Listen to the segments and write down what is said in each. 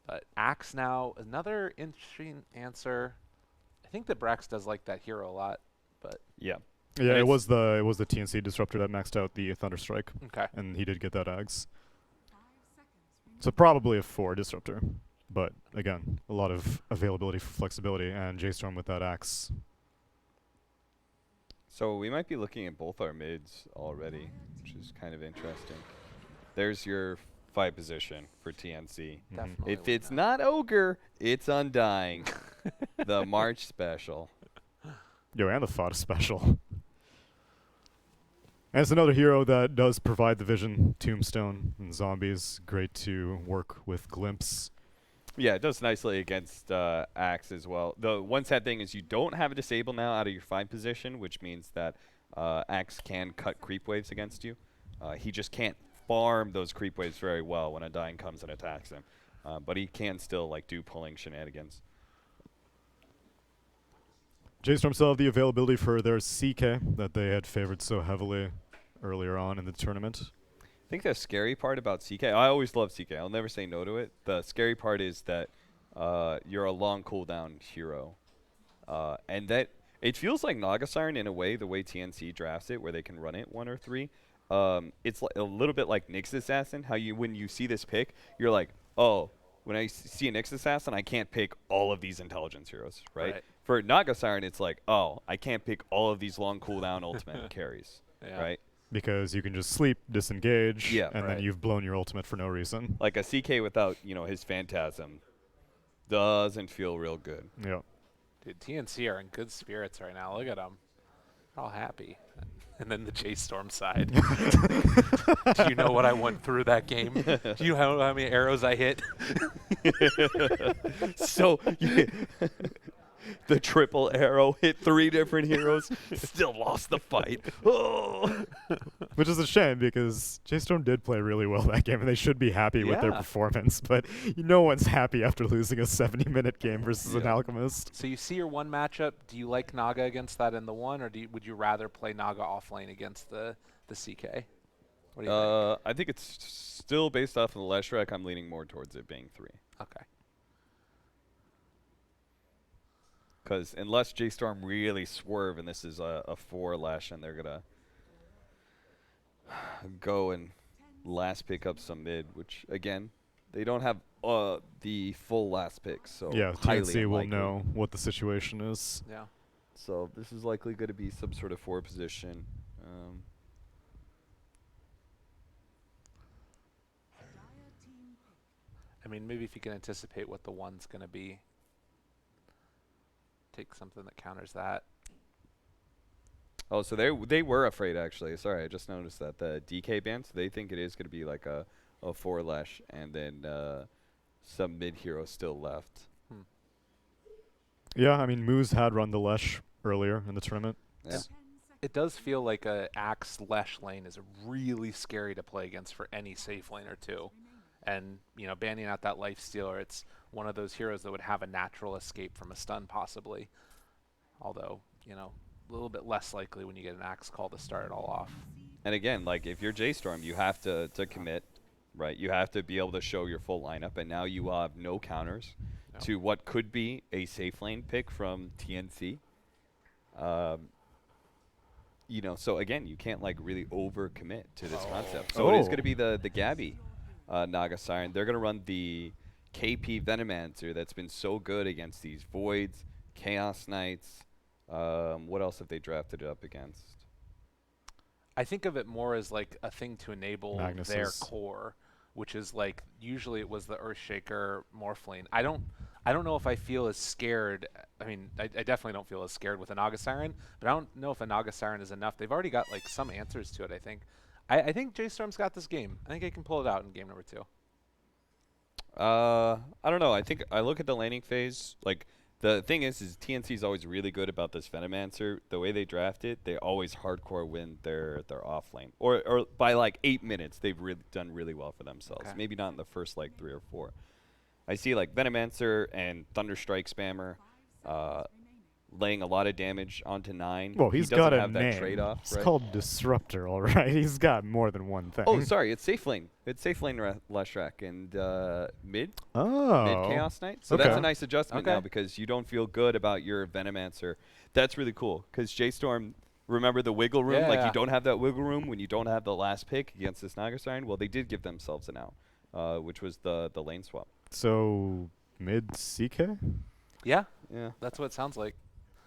But Axe now, another interesting answer. I think that Brax does like that hero a lot, but Yeah. Yeah, And it was the TNC disruptor that maxed out the Thunderstrike, okay. and he did get that Ags. So probably a 4 disruptor, but again, a lot of availability for flexibility, and J.Storm with that Axe. so we might be looking at both our mids already, which is kind of interesting. There's your 5 position for TNC. Definitely. If would it's not Ogre, it's Undying. The March special. Yo, and the Fada special. And it's another hero that does provide the vision, Tombstone, and zombies. Great to work with Glimpse. Yeah, it does nicely against Axe as well. The one sad thing is you don't have a disable now out of your 5 position, which means that Axe can cut creep waves against you. He just can't farm those creep waves very well when Undying comes and attacks him. But he can still like do pulling shenanigans. J-Storm still have the availability for their CK that they had favored so heavily earlier on in the tournament. I think the scary part about CK, I always love CK. I'll never say no to it. The scary part is that you're a long cooldown hero. And that it feels like Naga Siren in a way, the way TNC drafts it, where they can run it 1 or 3. It's a little bit like Nyx Assassin, how when you see this pick, you're like, oh, when I see a Nyx Assassin, I can't pick all of these intelligence heroes, right? For Naga Siren, it's like, oh, I can't pick all of these long cooldown ultimate carries, right? Because you can just sleep, disengage, Yeah, and then you've blown your ultimate for no reason. Like a CK without, his Phantasm doesn't feel real good. Yeah. Dude, TNC are in good spirits right now. Look at them. They're all happy. And then the J.Storm side. Do you know what I went through that game? Do you know how many arrows I hit? So the triple arrow hit 3 different heroes, still lost the fight. Oh. Which is a shame because J-Storm did play really well that game, and they should be happy with their performance. But no one's happy after losing a 70-minute game versus an Alchemist. So you see your one matchup. Do you like Naga against that in the 1, or would you rather play Naga off lane against the CK? What do you think? I think it's still based off of the Leshrac. I'm leaning more towards it being 3. Okay. Because unless J.Storm really swerve and this is a 4 Lash and they're going to go and last pick up some mid, which, again, they don't have the full last pick. So yeah, TNC will unlikely. know what the situation is. Yeah. So this is likely going to be some sort of 4 position. I mean, maybe if you can anticipate what the 1's going to be. Take something that counters that. Oh, so they were afraid, actually. Sorry, I just noticed that. The DK ban, so they think it is going to be like a 4 Lash and then some mid-hero still left. Yeah, I mean, Moose had run the Lesh earlier in the tournament. Yeah. It does feel like a Axe Lesh lane is really scary to play against for any safe lane or 2. And, banning out that life stealer, it's one of those heroes that would have a natural escape from a stun possibly. Although, a little bit less likely when you get an Axe call to start it all off. And again, like if you're J.Storm, you have to commit, right? You have to be able to show your full lineup, and now you have no counters to what could be a safe lane pick from TNC. So again, you can't like really overcommit to this concept. So it is going to be the Gabbi Naga Siren. They're going to run the KP Venomancer that's been so good against these Voids, Chaos Knights. What else have they drafted it up against? I think of it more as like a thing to enable their core, which is like usually it was the Earthshaker Morph lane. I don't know if I feel as scared. I mean, I definitely don't feel as scared with a Naga Siren, but I don't know if a Naga Siren is enough. They've already got like some answers to it, I think. I think J.Storm's got this game. I think I can pull it out in game number 2. I don't know. I think I look at the laning phase. Like the thing is TNC is always really good about this Venomancer. The way they draft it, they always hardcore win their off lane, or by like 8 minutes, they've really done really well for themselves. Okay. Maybe not in the first like 3 or 4. I see like Venomancer and Thunderstrike spammer, laying a lot of damage onto 9. Well, he's he doesn't got a have name. that trade-off. It's called Disruptor, all right? He's got more than one thing. Oh, sorry, it's safe lane. It's safe lane Leshrac and mid Chaos Knight. So that's a nice adjustment now because you don't feel good about your Venomancer. That's really cool because J.Storm, remember the wiggle room? Like you don't have that wiggle room when you don't have the last pick against this Naga Siren. Well, they did give themselves an out, which was the lane swap. So mid CK? Yeah, that's what it sounds like.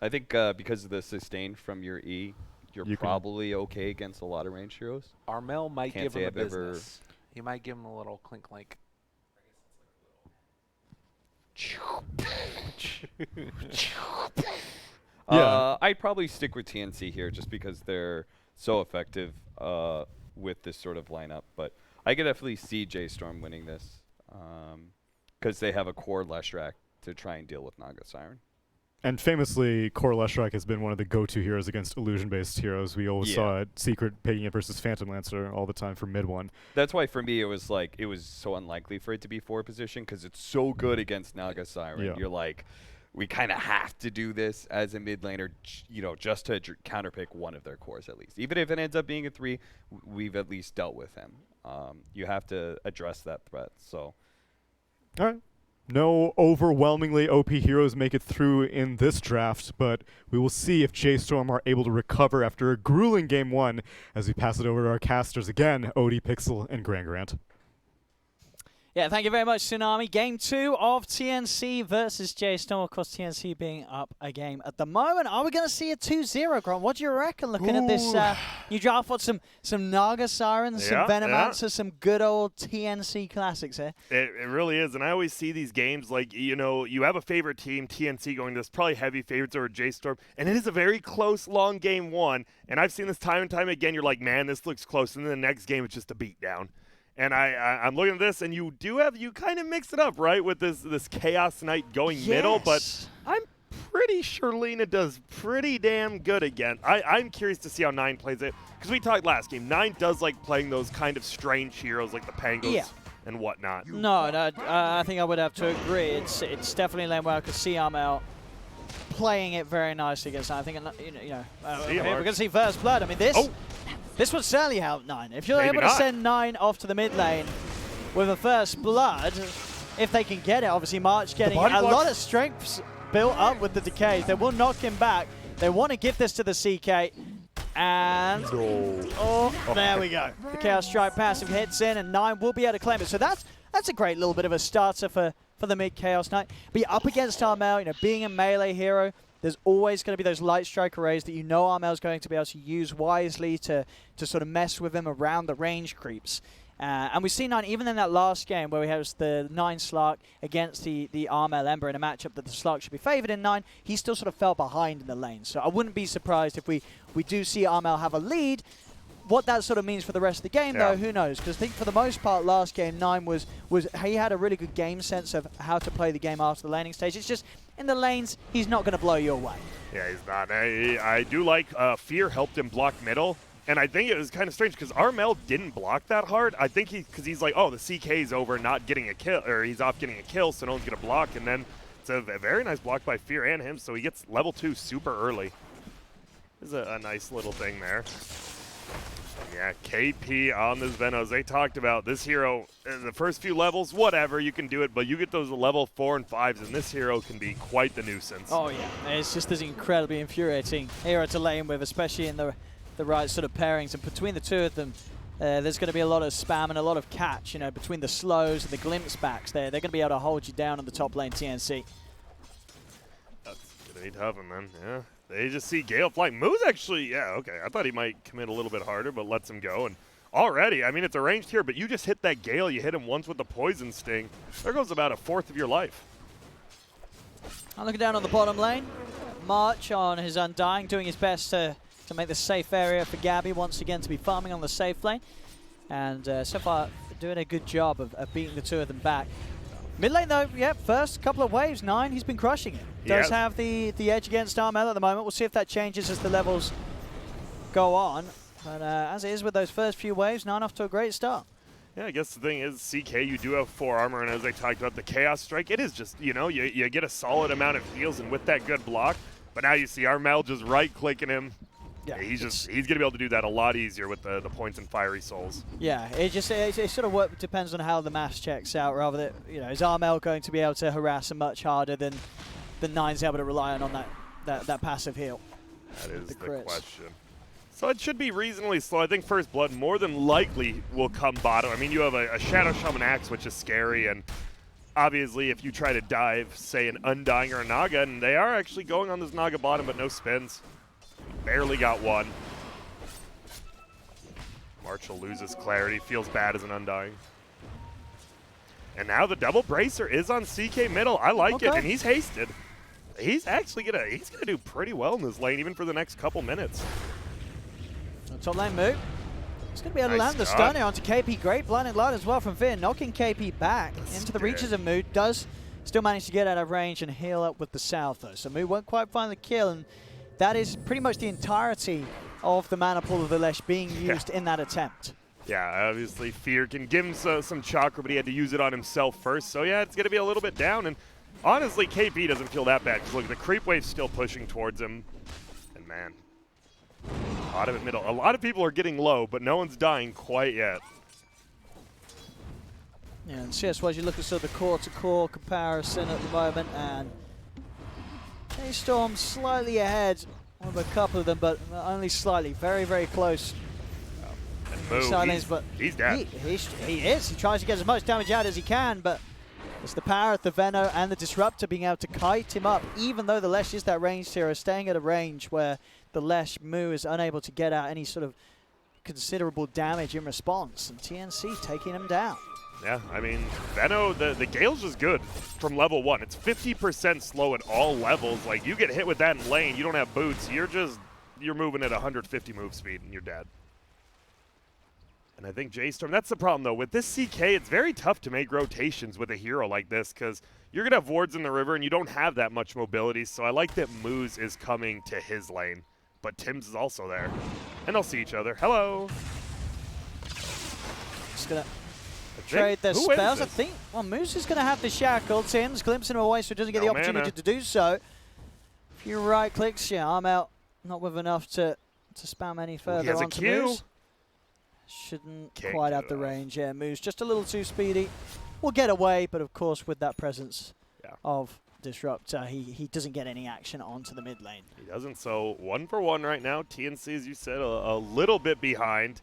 I think because of the sustain from your E, you're probably okay against a lot of range heroes. Armel might give him a business. He might give him a little clink-clink. I'd probably stick with TNC here just because they're so effective with this sort of lineup. But I could definitely see J.Storm winning this because they have a core Leshrac to try and deal with Naga Siren. And famously, Core Leshrac has been one of the go-to heroes against illusion-based heroes. We always saw it, Secret picking it versus Phantom Lancer all the time for mid one. That's why for me it was so unlikely for it to be 4 position because it's so good against Naga Siren. Yeah. You're like, we kind of have to do this as a mid laner, just to counterpick one of their cores at least. Even if it ends up being a 3, we've at least dealt with him. You have to address that threat. So, all right. No overwhelmingly OP heroes make it through in this draft, but we will see if J.Storm are able to recover after a grueling game 1 as we pass it over to our casters again, Odie, Pixel, and Grant. Yeah, thank you very much, Tsunami. Game 2 of TNC versus J.Storm. Of course, TNC being up a game at the moment. Are we going to see a 2-0, Grant? What do you reckon looking at this new draft? What, some Naga Sirens, some Venomancer, some good old TNC classics here? It really is, and I always see these games like, you have a favorite team, TNC going to this, probably heavy favorites over J.Storm, and it is a very close, long game 1, and I've seen this time and time again. You're like, man, this looks close, and then the next game it's just a beatdown. And I'm looking at this, and you kind of mix it up, right, with this Chaos Knight going middle, but I'm pretty sure Lena does pretty damn good again. I'm curious to see how 9 plays it, because we talked last game. 9 does like playing those kind of strange heroes like the Pangos and whatnot. No, I think I would have to agree. It's definitely lane where I could see Armel playing it very nicely against 9. I think, we're going to see first blood. I mean, this would certainly help 9. If you're able to send 9 off to the mid lane with a first blood, if they can get it, obviously March getting a lot of strengths built up with the decays. They will knock him back. They want to give this to the CK. And, there we go. The Chaos Strike passive hits in, and 9 will be able to claim it. So that's a great little bit of a starter for the mid Chaos Knight. Be up against Armel, being a melee hero, there's always going to be those light strike arrays that Armel's going to be able to use wisely to sort of mess with him around the range creeps. And we've seen 9, even in that last game where we had the 9 Slark against the Armel Ember in a matchup that the Slark should be favored in 9, he still sort of fell behind in the lane. So I wouldn't be surprised if we do see Armel have a lead. What that sort of means for the rest of the game, though, who knows? Because I think for the most part, last game, 9 he had a really good game sense of how to play the game after the laning stage. It's just, in the lanes, he's not going to blow you away. Yeah, he's not. I do like Fear helped him block middle, and I think it was kind of strange because Armel didn't block that hard. I think because he's like, the CK's over, not getting a kill, or he's off getting a kill, so no one's going to block, and then it's a very nice block by Fear and him, so he gets level 2 super early. This is a nice little thing there. Yeah, KP on this Venos. They talked about this hero, the first few levels, whatever, you can do it, but you get those level 4 and 5s, and this hero can be quite the nuisance. Oh, yeah. It's just this incredibly infuriating hero to lane with, especially in the right sort of pairings. And between the two of them, there's going to be a lot of spam and a lot of catch, between the slows and the glimpse backs there. They're going to be able to hold you down on the top lane TNC. That's going to be tough, and then, yeah. They just see Gale flying. Moo's actually, okay. I thought he might commit a little bit harder, but lets him go. And already, I mean, it's arranged here, but you just hit that Gale. You hit him once with the Poison Sting. There goes about 1/4 of your life. I'm looking down on the bottom lane. March on his Undying, doing his best to make the safe area for Gabbi once again to be farming on the safe lane. And so far, doing a good job of beating the two of them back. Mid lane, though, first couple of waves, 9, he's been crushing it. Does have the edge against Armel at the moment. We'll see if that changes as the levels go on. But as it is with those first few waves, 9 off to a great start. Yeah, I guess the thing is, CK, you do have 4 armor, and as I talked about the Chaos Strike, it is just, you get a solid amount of heals, and with that good block, But now you see Armel just right-clicking him. Yeah, he's going to be able to do that a lot easier with the points and Fiery Souls. Yeah, it sort of depends on how the maths checks out. Rather than, you know, is Armel going to be able to harass him much harder than Nine's able to rely on that passive heal? That is the question. So it should be reasonably slow. I think First Blood more than likely will come bottom. I mean, you have a Shadow Shaman Axe, which is scary, and obviously if you try to dive, say, an Undying or a Naga, and they are actually going on this Naga bottom, but no spins. Barely got one. Marshall loses clarity, feels bad as an Undying. And now the double bracer is on CK middle. I like it, and he's hasted. He's actually gonna do pretty well in this lane, even for the next couple minutes. Top lane move. He's going to be able to land the stun here onto KP. Great blinding light as well from Finn, knocking KP back into the reaches of Mood. Does still manage to get out of range and heal up with the South, though. So Mood won't quite find the kill, and that is pretty much the entirety of the mana pool of the Lesh being used in that attempt. Yeah, obviously Fear can give him some chakra, but he had to use it on himself first. So yeah, it's going to be a little bit down, and honestly, KP doesn't feel that bad, because look, the creep wave's still pushing towards him, and man, bottom and middle. A lot of people are getting low, but no one's dying quite yet. Yeah, and CS-wise, you look at sort of the core-to-core comparison at the moment, and J.Storm slightly ahead of a couple of them, but only slightly. Very, very close. And he's dead. He is. He tries to get as much damage out as he can, but it's the power of the Veno and the Disruptor being able to kite him up, even though the Lesh is that ranged hero, staying at a range where the Lesh Mu is unable to get out any sort of considerable damage in response, and TNC taking him down. Yeah, I mean, Veno, the Gale's just good from level 1. It's 50% slow at all levels. Like, you get hit with that in lane, you don't have boots, you're moving at 150 move speed, and you're dead. And I think J.Storm, that's the problem, though. With this CK, it's very tough to make rotations with a hero like this, because you're going to have wards in the river, and you don't have that much mobility, so I like that Moose is coming to his lane. But Tim's is also there. And they'll see each other. Hello. Just going to trade their spells. I think, well, Moose is going to have the shackle. Tim's glimpsing him away so he doesn't get the opportunity to do so. A few right clicks, yeah, I'm out. Not with enough to spam any further onto Moose. Shouldn't quite have the range. Yeah, Moose just a little too speedy. Will get away, but of course with that presence of Disruptor, he doesn't get any action onto the mid lane. He doesn't, so 1 for 1 right now. TNC, as you said, a little bit behind.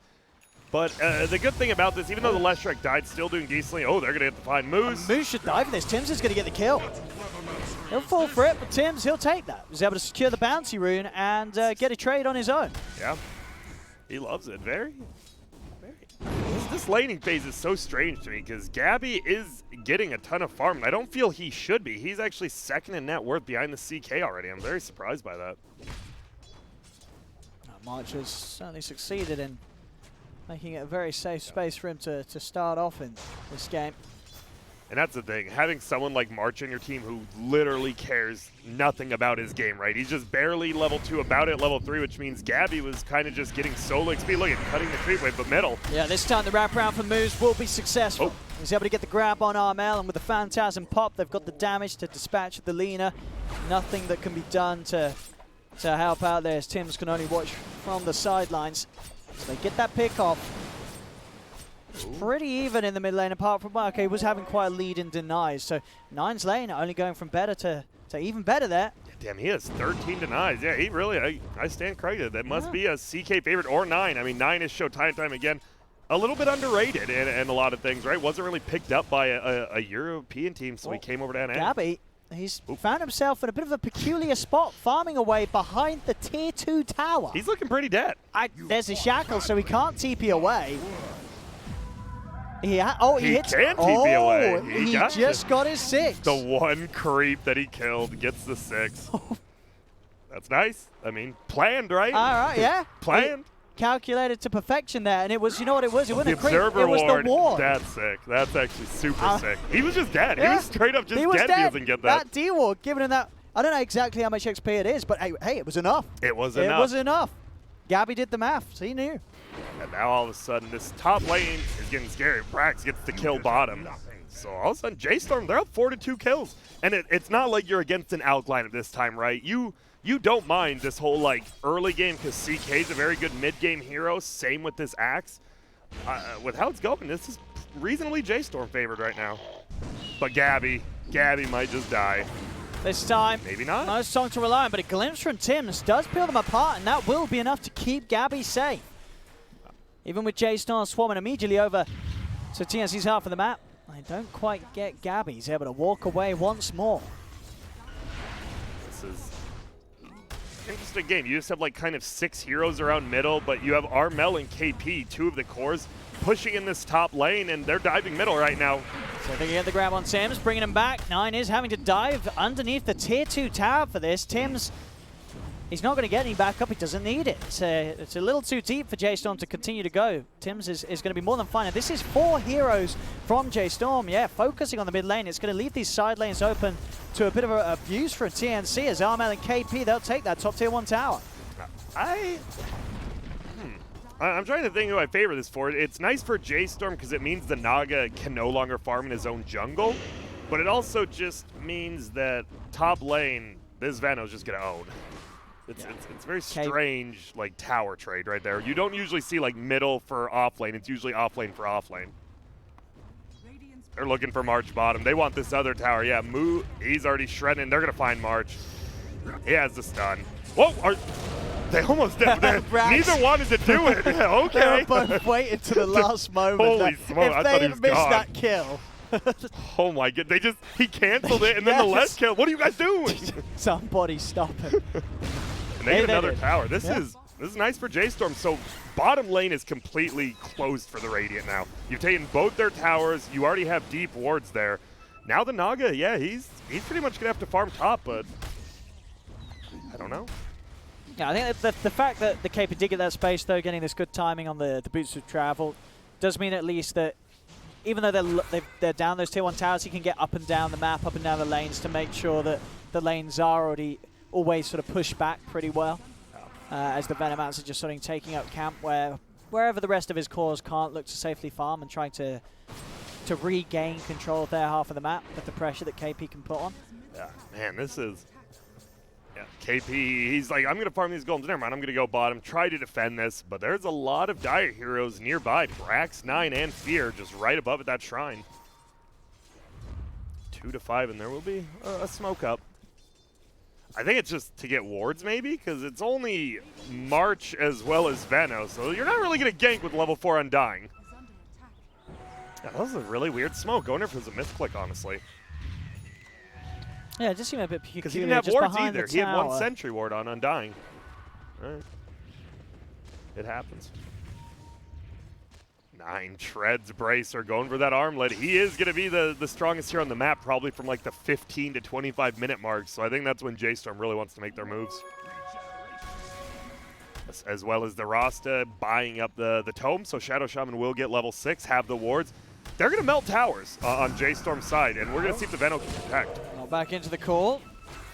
But the good thing about this, even though the Leshrac died, still doing decently. Oh, they're going to have to find Moose. Moose should dive in this. Tim's is going to get the kill. He'll fall for it, but Tim's, he'll take that. He's able to secure the bounty rune and get a trade on his own. Yeah, he loves it. This laning phase is so strange to me because Gabbi is getting a ton of farm. I don't feel he should be. He's actually second in net worth behind the CK already. I'm very surprised by that. March has certainly succeeded in making it a very safe space for him to start off in this game. And that's the thing, having someone like March on your team who literally cares nothing about his game, right? He's just barely level 2 about it, level 3, which means Gabbi was kind of just getting solo XP. Look at cutting the creep wave, but middle. Yeah, this time the wraparound from Moose will be successful. He's able to get the grab on Armel, and with the Phantasm pop, they've got the damage to dispatch the Lina. Nothing that can be done to help out there, as Tim's can only watch from the sidelines. So they get that pick off. It's pretty even in the mid lane, apart from, okay, he was having quite a lead in denies. So Nine's lane only going from better to even better there. Damn, he has 13 denies. Yeah, he really, I stand corrected. That must be a CK favorite or 9. I mean, 9 has shown time and time again a little bit underrated in a lot of things, right? Wasn't really picked up by a European team, so he came over to NA. Gabbi, he's found himself in a bit of a peculiar spot, farming away behind the tier 2 tower. He's looking pretty dead. There's a shackle, so he can't TP away. He hits. Can TP away. He just got his 6. The one creep that he killed gets the 6. That's nice. I mean, planned, right? All right, yeah. Planned. Calculated to perfection there, and it was, you know what it was? It wasn't a creep. Observer it was the ward. That's sick. That's actually super sick. He was just dead. Yeah. He was straight up just dead. He doesn't get that. That D-ward, giving him that, I don't know exactly how much XP it is, but hey, it was enough. It was enough. It was enough. Gabbi did the math, so he knew. And now all of a sudden, this top lane is getting scary. Brax gets the kill bottom. So all of a sudden, J.Storm, they're up 4-2 kills. And it's not like you're against an outline at this time, right? You don't mind this whole like early game because CK's a very good mid-game hero. Same with this Axe. With how it's going, this is reasonably J.Storm favored right now. But Gabbi might just die. This time, maybe not. No song to rely on, but a glimpse from Tims does peel them apart, and that will be enough to keep Gabbi safe. Even with J.Storm swarming immediately over to TNC's half of the map, they don't quite get Gabbi. He's able to walk away once more. This is an interesting game. You just have like kind of 6 heroes around middle, but you have Armel and KP, 2 of the cores, pushing in this top lane, and they're diving middle right now. So they can get the grab on Tims, bringing him back. 9 is having to dive underneath the tier 2 tower for this. Tims, he's not going to get any backup. He doesn't need it. It's a little too deep for J.Storm to continue to go. Tims is going to be more than fine. And this is 4 heroes from J.Storm. Yeah, focusing on the mid lane. It's going to leave these side lanes open to a bit of abuse for a TNC as Armel and KP, they'll take that top tier 1 tower. I'm trying to think who I favor this for. It's nice for J.Storm because it means the Naga can no longer farm in his own jungle, but it also just means that top lane, this Veno's just going to own. It's very strange, like, tower trade right there. You don't usually see, like, middle for off lane. It's usually off lane for off lane. They're looking for March bottom. They want this other tower. Yeah, Moo, he's already shredding. They're going to find March. He has the stun. Whoa, they almost did. Neither wanted to do it. Yeah, okay. They were both waiting to the last moment. Holy smoke, I thought he was missed gone. that kill. Oh my god, he canceled it and then the last kill. What are you guys doing? Somebody stop him. And they get another tower. This is nice for J.Storm. So bottom lane is completely closed for the Radiant now. You've taken both their towers. You already have deep wards there. Now the Naga, yeah, he's pretty much gonna have to farm top, but I don't know. Yeah, I think the fact that the KP did get that space, though, getting this good timing on the boots of travel, does mean at least that even though they're down those tier 1 towers, he can get up and down the map, up and down the lanes to make sure that the lanes are already always sort of pushed back pretty well. As the Venomats are just sort of taking up camp wherever the rest of his cores can't look to safely farm and trying to regain control of their half of the map with the pressure that KP can put on. Yeah, man, this is... Yeah, KP, he's like, I'm going to farm these golds. Never mind, I'm going to go bottom, try to defend this, but there's a lot of dire heroes nearby. Brax, 9, and Fear just right above at that shrine. 2 to 5, and there will be a smoke up. I think it's just to get wards, maybe, because it's only March as well as Veno, so you're not really going to gank with level 4 Undying. Yeah, that was a really weird smoke. I wonder if it was a misclick, honestly. Yeah, it just seemed a bit peculiar. Because he didn't have wards either. He had 1 sentry ward on Undying. All right. It happens. 9 treads Bracer going for that armlet. He is going to be the strongest here on the map, probably from like the 15 to 25 minute mark. So I think that's when J.Storm really wants to make their moves. As well as the Rasta buying up the tome. So Shadow Shaman will get level 6, have the wards. They're going to melt towers on J.Storm's side, and we're going to see if the Veno can protect. Not back into the call.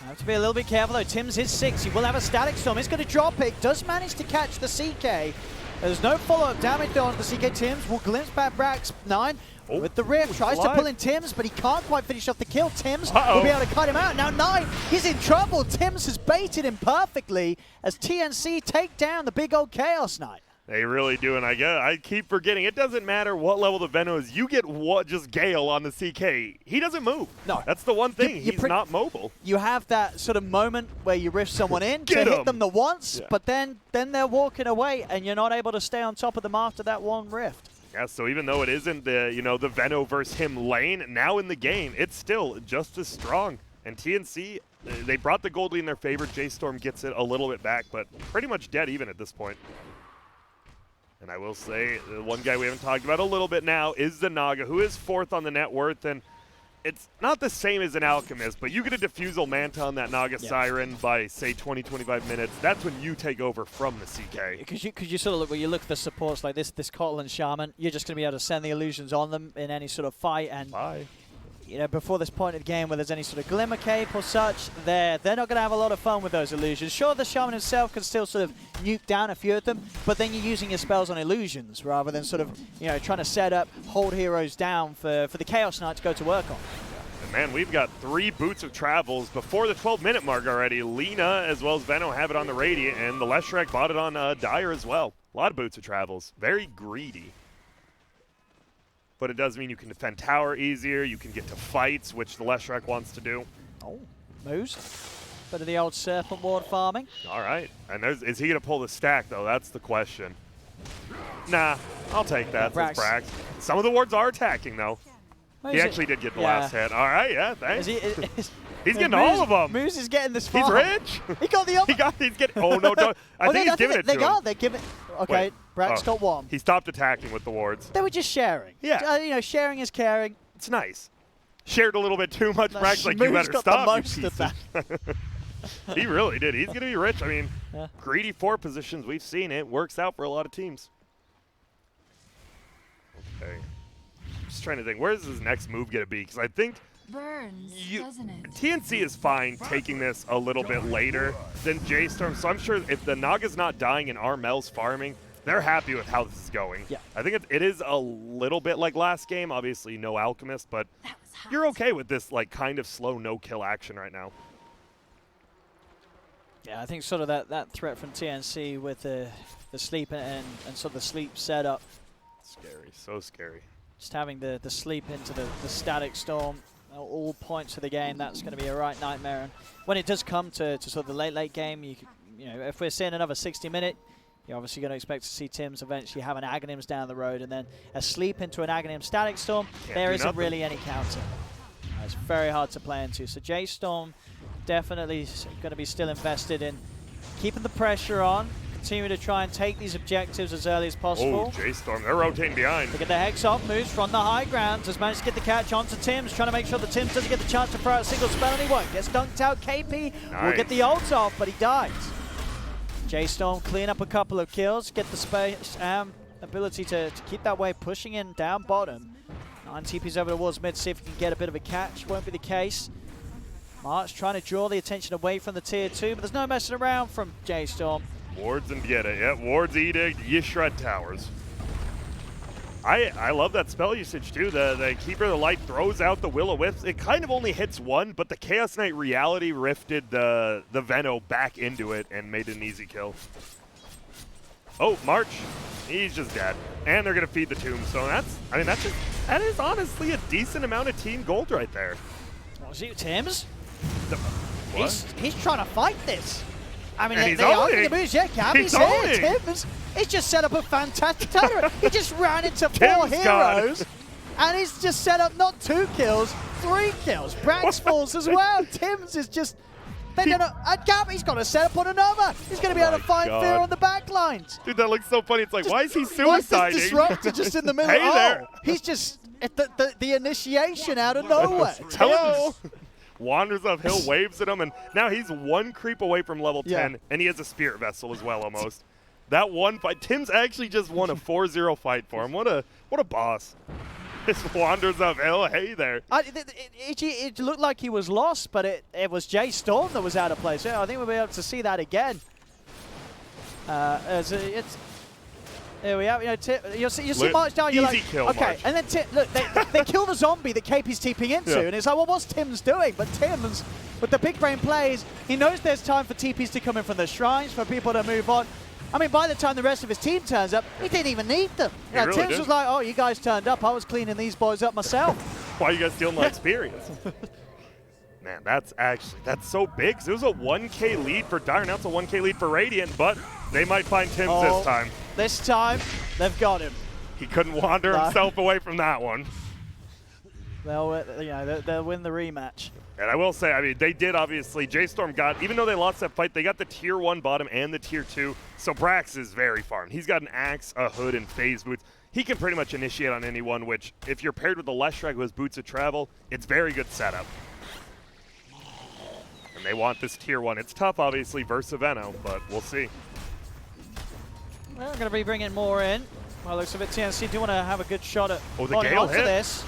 Have to be a little bit careful, though. Tims is 6. He will have a Static Storm. He's going to drop it. Does manage to catch the CK. There's no follow-up damage, though, on the CK. Tims will glimpse back Brax. 9 with the Rift. Tries to pull in Tims, but he can't quite finish off the kill. Tims will be able to cut him out. Now 9, he's in trouble. Tims has baited him perfectly as TNC take down the big old Chaos Knight. They really do, and I keep forgetting. It doesn't matter what level the Veno is. You get just Gale on the CK. He doesn't move. No. That's the one thing. He's not mobile. You have that sort of moment where you rift someone in to hit them the once, but then they're walking away, and you're not able to stay on top of them after that one rift. Yeah, so even though it isn't the the Veno versus him lane, now in the game, it's still just as strong. And TNC, they brought the gold lead in their favor. J.Storm gets it a little bit back, but pretty much dead even at this point. And I will say, the one guy we haven't talked about a little bit now is the Naga, who is 4th on the net worth. And it's not the same as an Alchemist, but you get a Diffusal Manta on that Naga Siren by, say, 20-25 minutes. That's when you take over from the CK. Because you sort of look, when you look at the supports like this Kotl and Shaman, you're just going to be able to send the illusions on them in any sort of fight. And you know, before this point of the game where there's any sort of glimmer cape or such, they're not going to have a lot of fun with those illusions. Sure, the Shaman himself can still sort of nuke down a few of them, but then you're using your spells on illusions rather than sort of, you know, trying to set up, hold heroes down for the Chaos Knight to go to work on. And man, we've got 3 Boots of Travels before the 12-minute mark already. Lina as well as Veno have it on the Radiant, and the Leshrac bought it on Dire as well. A lot of Boots of Travels. Very greedy. But it does mean you can defend tower easier, you can get to fights, which the Leshrac wants to do. Oh, moves. Bit of the old Serpent Ward farming. All right. And is he going to pull the stack, though? That's the question. Nah, I'll take that, says Brax. Some of the wards are attacking, though. He actually did get the last hit. All right, yeah, thanks. He's getting all of them. Moose is getting this far. He's rich. He got the other. He's getting. Oh no! Don't. I think he's giving it to him. They're giving. Okay, Brax got one. He stopped attacking with the wards. They were just sharing. Yeah. You know, sharing is caring. It's nice. Shared a little bit too much. Brax like, you better got stop. The most of that. He really did. He's gonna be rich. I mean, greedy 4 positions. We've seen it. Works out for a lot of teams. Okay. Just trying to think, where's his next move gonna be? Because I think burns, doesn't it? TNC is fine taking this a little bit later than J.Storm, so I'm sure if the Naga's not dying and Armel's farming, they're happy with how this is going. Yeah. I think it is a little bit like last game. Obviously, no Alchemist, but you're okay with this like kind of slow no-kill action right now. Yeah, I think sort of that threat from TNC with the sleep and sort of the sleep setup. Scary, so scary. Just having the sleep into the static storm all points of the game, that's going to be a right nightmare. And when it does come to sort of the late game, you know, if we're seeing another 60-minute, you're obviously going to expect to see Tims eventually have an Aghanims down the road, and then a sleep into an Aghanim static storm. There isn't really any counter. It's very hard to play into. So J.Storm definitely going to be still invested in keeping the pressure on, continue to try and take these objectives as early as possible. Oh, J.Storm, they're rotating behind. Look at the Hex off, moves from the high ground, has managed to get the catch onto Tims, trying to make sure that Tims doesn't get the chance to throw out a single spell, and he won't. Gets dunked out, KP will get the ult off, but he dies. J.Storm clean up a couple of kills, get the space and ability to keep that wave pushing in down bottom. 9 TPs over towards mid, see if he can get a bit of a catch. Won't be the case. March trying to draw the attention away from the tier 2, but there's no messing around from J.Storm. Wards and get it. Yep, Wards Edict, you shred towers. I love that spell usage too. The Keeper of the Light throws out the Will-O-Wisp. It kind of only hits one, but the Chaos Knight reality rifted the Veno back into it and made it an easy kill. Oh, March. He's just dead. And they're gonna feed the Tombstone. That is honestly a decent amount of team gold right there. What was it, Tims? What? He's trying to fight this. I mean, And they are the moves. Yeah, Gabbi's here. Tims, he's just set up a fantastic turret. He just ran into 4 heroes, and he's just set up not 2 kills, 3 kills. Brax falls as well. Tims is just... Gabbi's got a set up on another. He's going to be able to find Fear on the back lines. Dude, that looks so funny. It's like, why is he suiciding? Why is this Disruptor just in the middle? Hey there. He's just the initiation out of nowhere. Hello. Wanders up hill, waves at him, and now he's 1 creep away from level 10, and he has a Spirit Vessel as well almost. That one fight, Tim's actually just won a 4-0 fight for him. What a boss. Just wanders up hill, hey there. It looked like he was lost, but it was J.Storm that was out of place. Yeah, I think we'll be able to see that again. There we are. You see March down. You're like, kill, okay, March. and then look, they kill the zombie that KP's TPing into, and it's like, well, what's Tims doing? But Tims, with the big brain plays, he knows there's time for TPs to come in from the shrines, for people to move on. I mean, by the time the rest of his team turns up, he didn't even need them. Really Tims was like, oh, you guys turned up. I was cleaning these boys up myself. Why are you guys stealing my experience? Man, that's so big. It was a 1K lead for Dire. Now it's a 1K lead for Radiant, but they might find Tims this time. This time, they've got him. He couldn't wander himself away from that one. They'll win the rematch. And I will say, I mean, they did obviously. J.Storm got, even though they lost that fight, they got the tier 1 bottom and the tier 2. So Brax is very farmed. He's got an axe, a hood, and phase boots. He can pretty much initiate on anyone, which, if you're paired with the Leshrac who has boots of travel, it's very good setup. And they want this tier 1. It's tough, obviously, versus Veno, but we'll see. Well, we're going to be bringing more in. Well, looks a bit TNC do want to have a good shot at the Gale hit. this.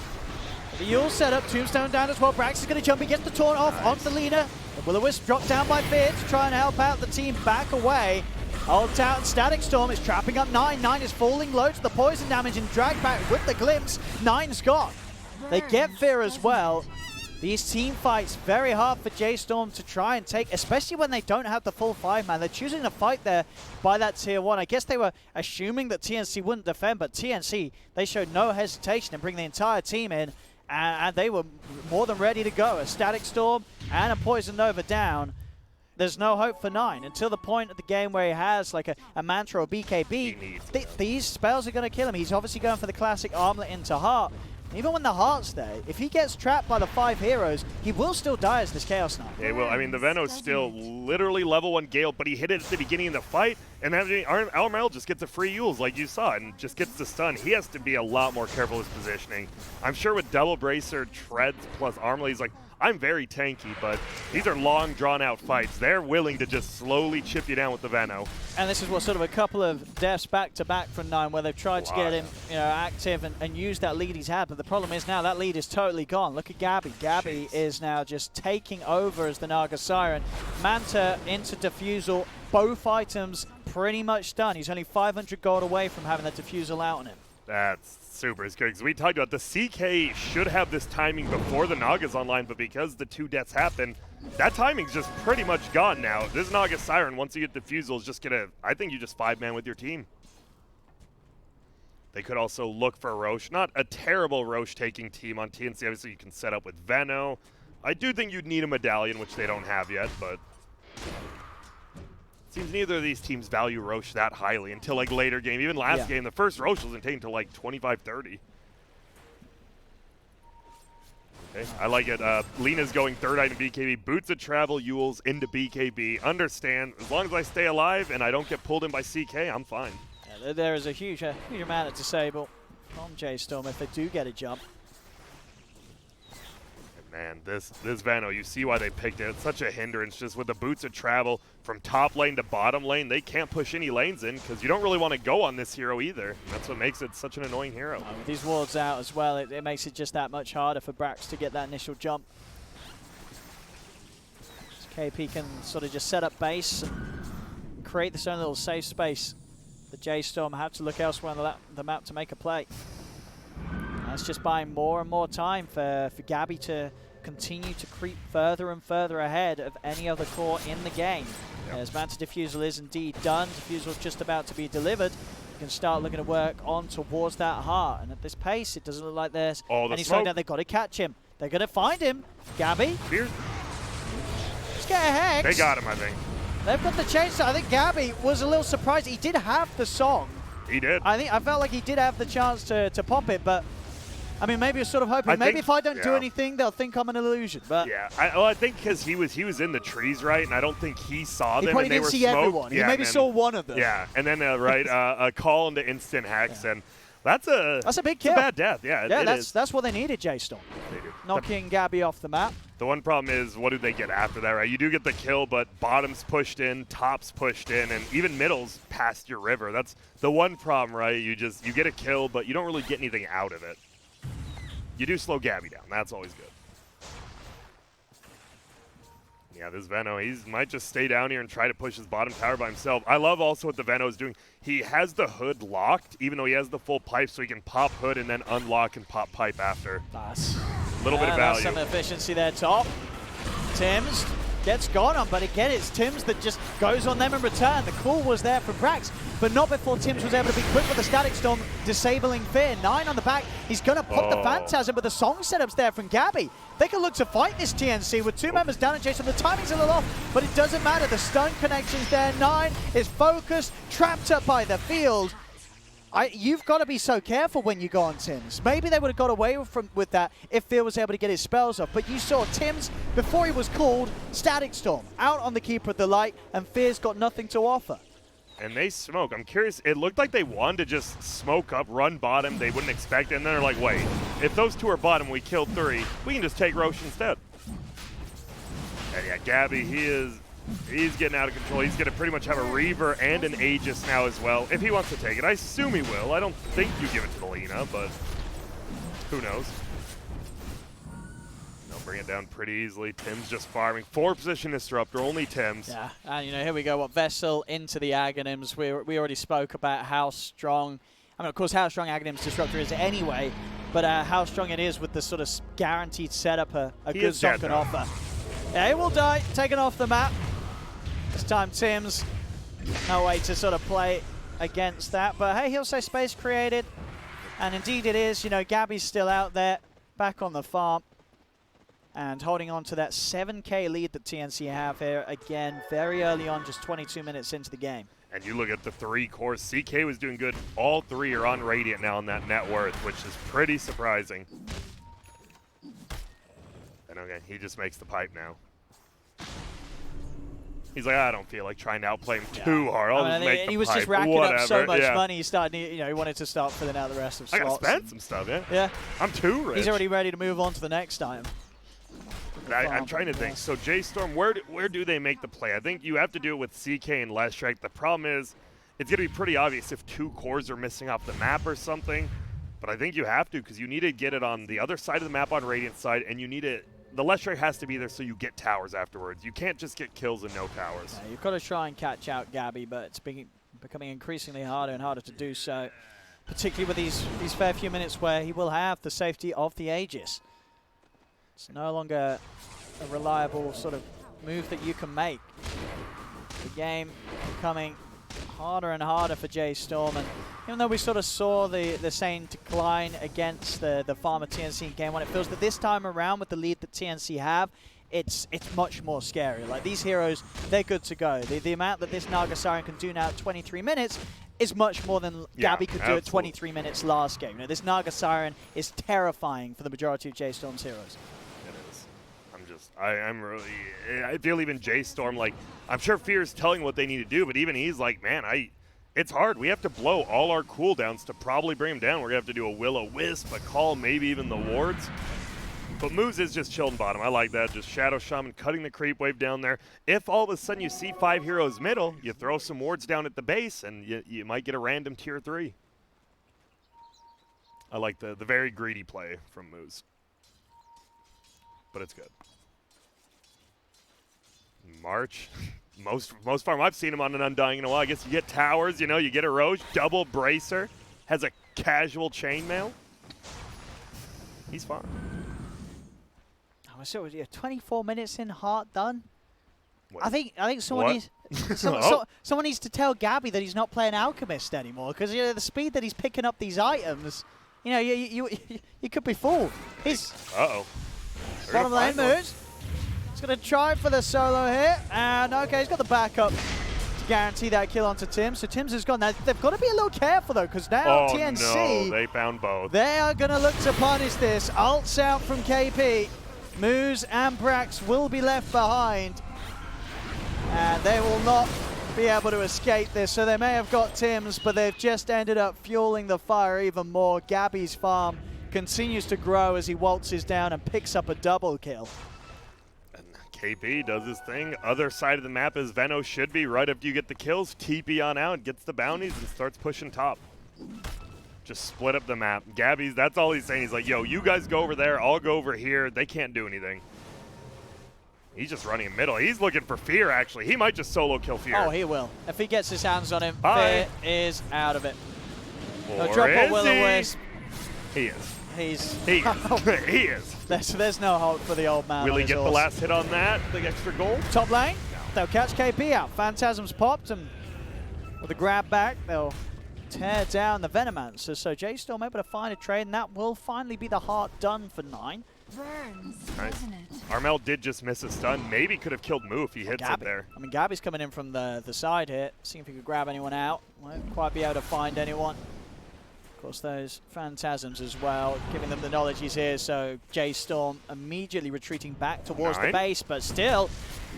The Yule set up, Tombstone down as well. Brax is going to jump, he gets the taunt off onto the leader. The Will-O-Wisp dropped down by Fear to try and help out the team back away. Ult out and Static Storm is trapping up 9. 9 is falling low to the poison damage and drag back with the glimpse. 9's gone. They get Fear as well. These team fights, very hard for J.Storm to try and take, especially when they don't have the full 5-man. They're choosing to fight there by that tier 1. I guess they were assuming that TNC wouldn't defend, but TNC, they showed no hesitation in bringing the entire team in, and they were more than ready to go. A Static Storm and a Poison Nova down. There's no hope for 9 until the point of the game where he has like a Mantra or BKB. These spells are going to kill him. He's obviously going for the classic Armlet into Heart. Even when the Heart's there, if he gets trapped by the 5 heroes, he will still die as this Chaos Knight. Yeah, well, I mean, the Veno's still literally level 1 Gale, but he hit it at the beginning of the fight, and then Almarel just gets a free Yules like you saw, and just gets the stun. He has to be a lot more careful with his positioning. I'm sure with Double Bracer, Treads, plus Armlet, he's like, I'm very tanky, but these are long, drawn-out fights. They're willing to just slowly chip you down with the Veno. And this is what sort of a couple of deaths back-to-back from 9 where they've tried to get him active and use that lead he's had. But the problem is now that lead is totally gone. Look at Gabbi. Gabbi is now just taking over as the Naga Siren. Manta into Diffusal. Both items pretty much done. He's only 500 gold away from having that Diffusal out on him. That's super. It's good because we talked about the CK should have this timing before the Naga's online, but because the 2 deaths happen, that timing's just pretty much gone now. This Naga Siren, once you get Diffusal, is just gonna, I think you just 5-man with your team. They could also look for Roche. Not a terrible Roche taking team on TNC. Obviously, you can set up with Veno. I do think you'd need a Medallion, which they don't have yet, but seems neither of these teams value Roche that highly until like later game. Even last game, the first Roche wasn't taken until like 25-30. Okay, I like it. Lena's going 3rd item BKB. Boots of Travel, Yules into BKB. Understand, as long as I stay alive and I don't get pulled in by CK, I'm fine. Yeah, there is a huge amount of disable from J.Storm if they do get a jump. Man, this Veno, you see why they picked it. It's such a hindrance just with the Boots of Travel from top lane to bottom lane. They can't push any lanes in because you don't really want to go on this hero either. That's what makes it such an annoying hero. With these wards out as well, it makes it just that much harder for Brax to get that initial jump. So KP can sort of just set up base and create this own little safe space. The J.Storm have to look elsewhere on the map to make a play. That's just buying more and more time for Gabbi to continue to creep further and further ahead of any other core in the game. As Manta Diffusal is indeed done, Diffusal just about to be delivered. You can start looking to work on towards that Heart. And at this pace, it doesn't look like there's any slowing down. They've got to catch him. They're going to find him. Gabbi. Let's get a Hex. They got him, I think. They've got the chainsaw. I think Gabbi was a little surprised. He did have the song. He did. I felt like he did have the chance to pop it, but I mean, maybe you're sort of hoping, maybe if I don't do anything, they'll think I'm an illusion. But yeah, I think because he was in the trees, right? And I don't think he saw them. He probably didn't see everyone. Yeah, he maybe saw one of them. Yeah, and then a call into instant Hex, and that's a big kill. It's a bad death. Yeah, that's what they needed, J.Storm. They do. Knocking Gabbi off the map. The one problem is, what do they get after that, right? You do get the kill, but bottom's pushed in, top's pushed in, and even middle's past your river. That's the one problem, right? You get a kill, but you don't really get anything out of it. You do slow Gabbi down. That's always good. Yeah, this Veno, he might just stay down here and try to push his bottom tower by himself. I love also what the Veno is doing. He has the hood locked, even though he has the full pipe, so he can pop hood and then unlock and pop pipe after. Nice. A little bit of value. Some efficiency there, top. Tims gets gone on, but again, it's Tims that just goes on them in return. The call was there from Brax, but not before Tims was able to be quick with the Static Storm, disabling Fear. 9 on the back. He's going to pop the Phantasm, but the song setups there from Gabbi. They can look to fight this TNC with 2 members down and J.Storm. The timing's a little off, but it doesn't matter. The stun connection's there. 9 is focused, trapped up by the field. You've got to be so careful when you go on Tims. Maybe they would have got away with that if Fear was able to get his spells off. But you saw Tims, before he was called, Static Storm, out on the Keeper of the Light, and Fear's got nothing to offer. And they smoke. I'm curious. It looked like they wanted to just smoke up, run bottom. They wouldn't expect it. And then they're like, wait, if those 2 are bottom, we killed 3, we can just take Roche instead. And yeah, Gabbi, he's getting out of control. He's going to pretty much have a Reaver and an Aegis now as well, if he wants to take it. I assume he will. I don't think you give it to the Lina, but who knows. bring it down pretty easily. Tim's just farming. 4-position disruptor, only Tim's. Yeah, and here we go. What Vessel into the Aghanims. We already spoke about how strong. I mean, of course, how strong Aghanim's disruptor is anyway, but how strong it is with the sort of guaranteed setup a good Zon can offer. Yeah, it will die. Taken off the map. This time, Tim's. No way to sort of play against that, but hey, he'll say space created, and indeed it is. Gabbi's still out there, back on the farm, and holding on to that 7K lead that TNC have here again, very early on, just 22 minutes into the game. And you look at the 3 cores, CK was doing good. All 3 are on Radiant now on that net worth, which is pretty surprising. And okay, he just makes the pipe now. He's like, I don't feel like trying to outplay him too hard. I'll just make the pipe. He was just racking up so much money. He started, he wanted to start filling out the rest of slots. I gotta spend some stuff, yeah. Yeah. I'm too rich. He's already ready to move on to the next item. I'm trying to think. So J.Storm, where do they make the play? I think you have to do it with CK and Leshrac. The problem is, it's going to be pretty obvious if 2 cores are missing off the map or something. But I think you have to, because you need to get it on the other side of the map on Radiant side, and you need it. The Leshrac has to be there so you get towers afterwards. You can't just get kills and no towers. Yeah, you've got to try and catch out Gabbi, but it's becoming increasingly harder and harder to do so, particularly with these fair few minutes where he will have the safety of the Aegis. It's no longer a reliable sort of move that you can make. The game becoming harder and harder for J.Storm, and even though we sort of saw the same decline against the farmer TNC in game 1, it feels that this time around with the lead that TNC have, it's much more scary. Like, these heroes, they're good to go. The amount that this Naga Siren can do now at 23 minutes is much more than Gabbi could do at 23 minutes last game. This Naga Siren is terrifying for the majority of J.Storm's heroes. I'm really, I feel even J.Storm, like, I'm sure Fear's telling what they need to do, but even he's like, man, it's hard. We have to blow all our cooldowns to probably bring him down. We're going to have to do a Will-O-Wisp, a call, maybe even the wards. But Moves is just chilling bottom. I like that. Just Shadow Shaman cutting the creep wave down there. If all of a sudden you see 5 heroes middle, you throw some wards down at the base, and you might get a random tier 3. I like the very greedy play from Moves. But it's good. March, most farm I've seen him on an Undying in a while. I guess you get towers, you get a Roche, double bracer, has a casual chainmail. He's fine. Oh, so 24 minutes in, heart done. What? I think someone needs someone needs to tell Gabbi that he's not playing Alchemist anymore, because the speed that he's picking up these items, you could be fooled. He's bottom lane moves. Going to try for the solo here, and okay, he's got the backup to guarantee that kill onto Tim. So Tim's is gone. Now they've got to be a little careful though, because now TNC, no, they found both. They are going to look to punish this. Ults out from KP. Moose and Brax will be left behind, and they will not be able to escape this. So they may have got Tim's, but they've just ended up fueling the fire even more. Gabbi's farm continues to grow as he waltzes down and picks up a double kill. KP does his thing. Other side of the map is Veno should be right after you get the kills. TP on out, gets the bounties, and starts pushing top. Just split up the map. Gabbi's, that's all he's saying. He's like, yo, you guys go over there, I'll go over here. They can't do anything. He's just running in middle. He's looking for Fear, actually. He might just solo kill Fear. Oh, he will. If he gets his hands on him, Fear is out of it. Or no drop on Will-O-Wisp. He is. He is. He is. There's no hope for the old man. Will he get the last hit on that? The extra goal? Top lane. No. They'll catch KP out. Phantasm's popped, and with a grab back, they'll tear down the Venomancer. So J.Storm able to find a trade, and that will finally be the heart done for 9. Burns, nice. doesn't it? Armel did just miss a stun. Maybe could have killed Moo if he hits it there. I mean, Gabbi's coming in from the side here, seeing if he could grab anyone out. Won't quite be able to find anyone. Of course, those Phantasms as well, giving them the knowledge he's here. So J.Storm immediately retreating back towards the base, but still,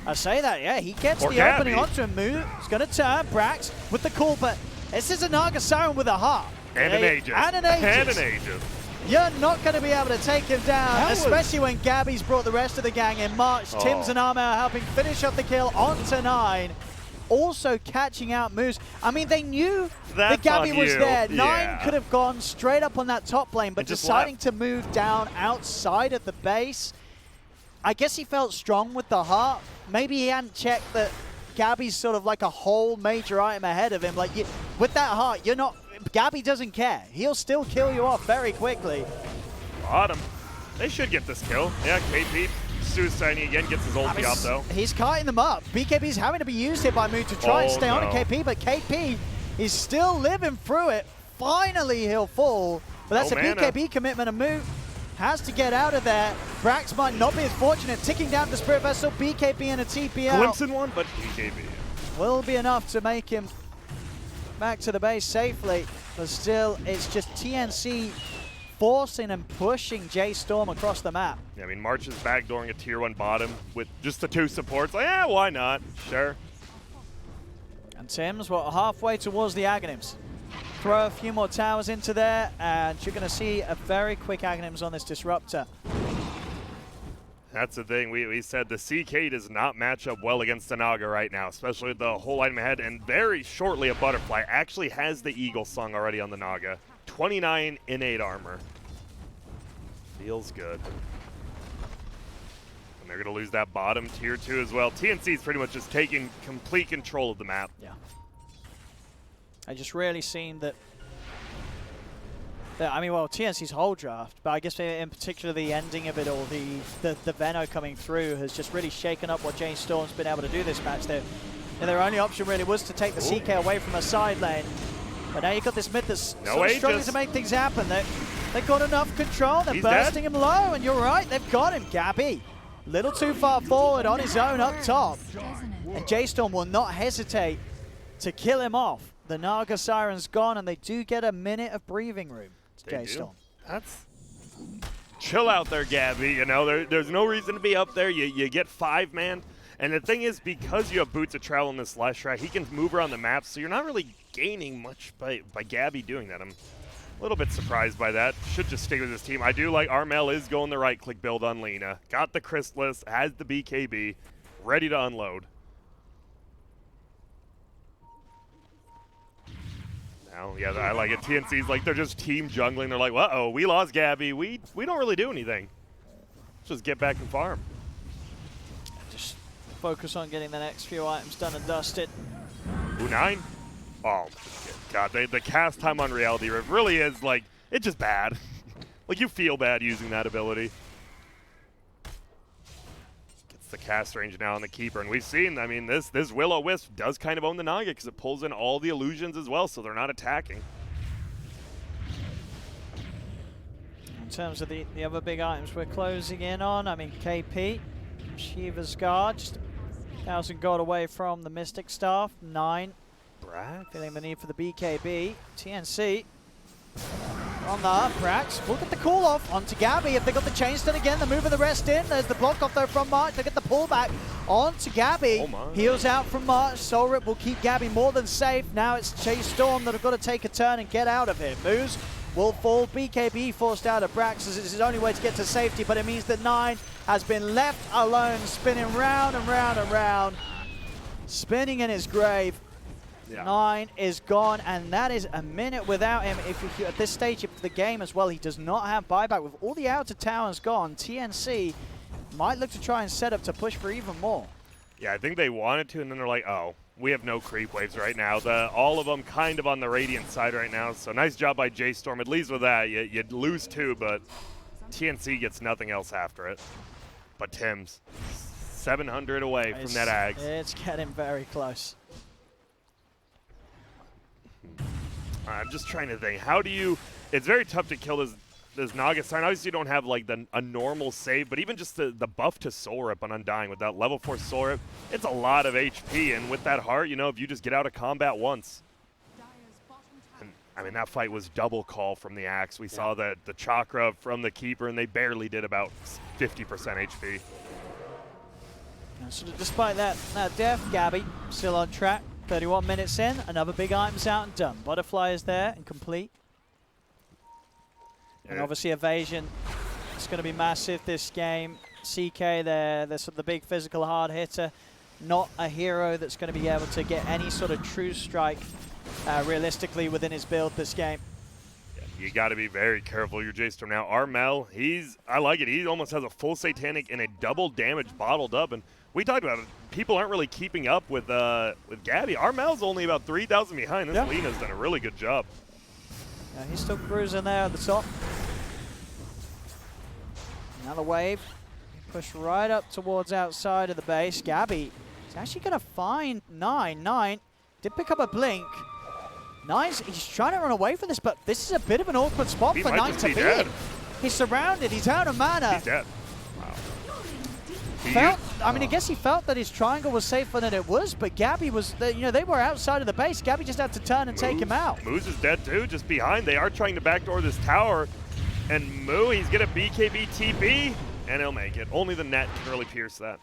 I say that, yeah, he gets the opening onto him. Moo is going to turn. Brax with the call, but this is a Naga Siren with a heart. And an Aegis. And an Aegis. You're not going to be able to take him down, especially when Gabbi's brought the rest of the gang in March. Tim's and Armel helping finish off the kill onto 9. Also catching out Moose. I mean, they knew that Gabbi was there. 9 could have gone straight up on that top lane, but deciding to move down outside of the base. I guess he felt strong with the heart. Maybe he hadn't checked that Gabbi's sort of like a whole major item ahead of him. Like, with that heart, you're not... Gabbi doesn't care. He'll still kill you off very quickly. Bottom. They should get this kill. Yeah, KP suiciding again, gets his ulti off though. He's kiting them up. BKB's having to be used here by Moon to try and stay on at KP, but KP is still living through it. Finally, he'll fall. But that's a BKB commitment, and Moon has to get out of there. Brax might not be as fortunate. Ticking down the Spirit Vessel, BKB and a TP out. Glimpse in one, but BKB. Will be enough to make him back to the base safely. But still, it's just TNC forcing and pushing J.Storm across the map. Yeah, I mean, March is backdooring a tier 1 bottom with just the 2 supports. Like, yeah, why not? Sure. And Tim's, what, halfway towards the Aghanims. Throw a few more towers into there, and you're going to see a very quick Aghanims on this Disruptor. That's the thing. We said the CK does not match up well against the Naga right now, especially with the whole item ahead. And very shortly, a Butterfly actually has the Eagle song already on the Naga. 29 innate armor. Feels good. And they're going to lose that bottom tier 2 as well. TNC is pretty much just taking complete control of the map. Yeah. I just really seen that, I mean, well, TNC's whole draft, but I guess in particular the ending of it all, the Veno coming through has just really shaken up what J.Storm's been able to do this match. And their only option really was to take the CK away from a side lane. But now you've got this mid that's sort of struggling to make things happen. They've got enough control. They're bursting him low, and you're right, they've got him. Gabbi, little too far forward on his own up top. And J.Storm will not hesitate to kill him off. The Naga Siren's gone, and they do get a minute of breathing room to J.Storm. That's... Chill out there, Gabbi. You know, there's no reason to be up there. You get 5-man. And the thing is, because you have Boots of Travel in this last track, he can move around the map, so you're not really gaining much by Gabbi doing that. I'm a little bit surprised by that. Should just stick with his team. I do like Armel is going the right-click build on Lina. Got the Chrysalis, has the BKB, ready to unload. Now, yeah, I like it. TNC's like, they're just team jungling. They're like, uh-oh, we lost Gabbi. We don't really do anything. Let's just get back and farm. Just focus on getting the next few items done and dusted. Ooh, 9? Oh, God, the cast time on Reality Rift really is, like, it's just bad. Like, you feel bad using that ability. Gets the cast range now on the Keeper, and we've seen, I mean, this Will-O-Wisp does kind of own the Naga because it pulls in all the illusions as well, so they're not attacking. In terms of the other big items we're closing in on, I mean, KP, Shiva's Guard, just 1,000 gold away from the Mystic Staff, 9. Feeling the need for the BKB. TNC on the Brax. We'll get the call off onto Gabbi. If they got the chain stun again, they're moving the rest in. There's the block off though from March. They get the pullback onto Gabbi. Oh Heals out from March. Soul Rip will keep Gabbi more than safe. Now it's J.Storm that have got to take a turn and get out of here. Moves will fall. BKB forced out of Brax as it's his only way to get to safety, but it means that 9 has been left alone, spinning round and round and round, spinning in his grave. Yeah. 9 is gone, and that is a minute without him. If you, at this stage of the game as well, he does not have buyback. With all the outer towers gone, TNC might look to try and set up to push for even more. Yeah, I think they wanted to, and then they're like, oh, we have no creep waves right now. All of them kind of on the Radiant side right now, so nice job by J.Storm. At least with that, you'd lose 2, but TNC gets nothing else after it. But Tim's 700 away from that Ags. It's getting very close. I'm just trying to think. How do you... It's very tough to kill this Naga Siren. Obviously, you don't have like a normal save, but even just the buff to Soul Rip on Undying with that level 4 Soul Rip, it's a lot of HP. And with that heart, you know, if you just get out of combat once. And, I mean, that fight was double call from the Axe. We saw the Chakra from the Keeper, and they barely did about 50% HP. So despite that death, Gabbi still on track. 31 minutes in, another big item's out and done. Butterfly is there and complete. And obviously evasion is going to be massive this game. CK they're sort of the big physical hard hitter. Not a hero that's going to be able to get any sort of true strike realistically within his build this game. Yeah, You got to be very careful. Your J.Storm now. Armel, I like it. He almost has a full Satanic and a double damage bottled up. And we talked about it. People aren't really keeping up with Gabbi. Armel's only about 3,000 behind. This Lena's done a really good job. Yeah, he's still cruising there at the top. Another wave. Push right up towards outside of the base. Gabbi is actually going to find 9. 9 did pick up a blink. 9's, he's trying to run away from this, but this is a bit of an awkward spot for 9 to be in. He's surrounded. He's out of mana. He's dead. Wow. I guess he felt that his triangle was safer than it was, but Gabbi was, they were outside of the base. Gabbi just had to turn and take him out. Moose is dead too, just behind. They are trying to backdoor this tower. And Moo, he's going to BKB TP, and he'll make it. Only the net can really pierce that.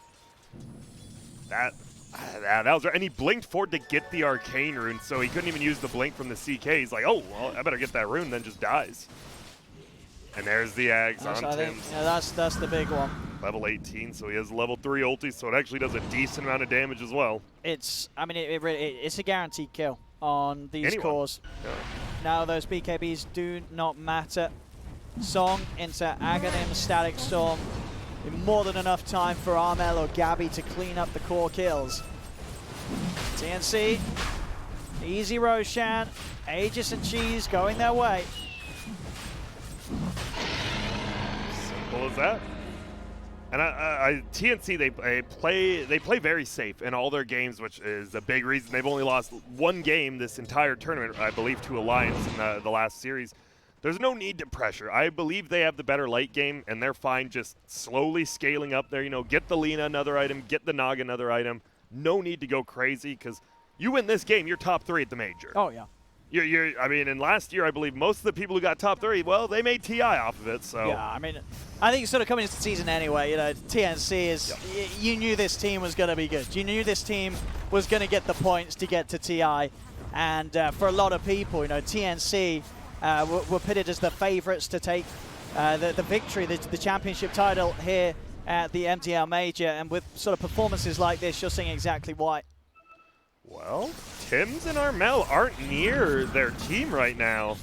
That was right. And he blinked forward to get the Arcane rune, so he couldn't even use the blink from the CK. He's like, oh, well, I better get that rune, then just dies. And there's the Ags on Tim's. Yeah, that's the big one. Level 18, so he has level 3 ulti, so it actually does a decent amount of damage as well. It's a guaranteed kill on these cores. Yeah. Now those BKBs do not matter. Song into Aghanim, Static Storm. More than enough time for Armel or Gabbi to clean up the core kills. TNC, easy Roshan, Aegis and Cheese going their way. Simple as that. And TNC, they play very safe in all their games, which is a big reason they've only lost one game this entire tournament, I believe, to Alliance in the last series. There's no need to pressure. I believe they have the better late game, and they're fine just slowly scaling up there. Get the Lina another item, get the Naga another item. No need to go crazy, because you win this game, you're top 3 at the major. Oh, yeah. And last year, I believe most of the people who got top 3, well, they made TI off of it, so. Yeah, I think sort of coming into the season anyway, TNC is, you knew this team was going to be good. You knew this team was going to get the points to get to TI. And for a lot of people, TNC were pitted as the favorites to take the victory, the championship title here at the MDL Major. And with sort of performances like this, you're seeing exactly why. Well, Tims and Armel aren't near their team right now.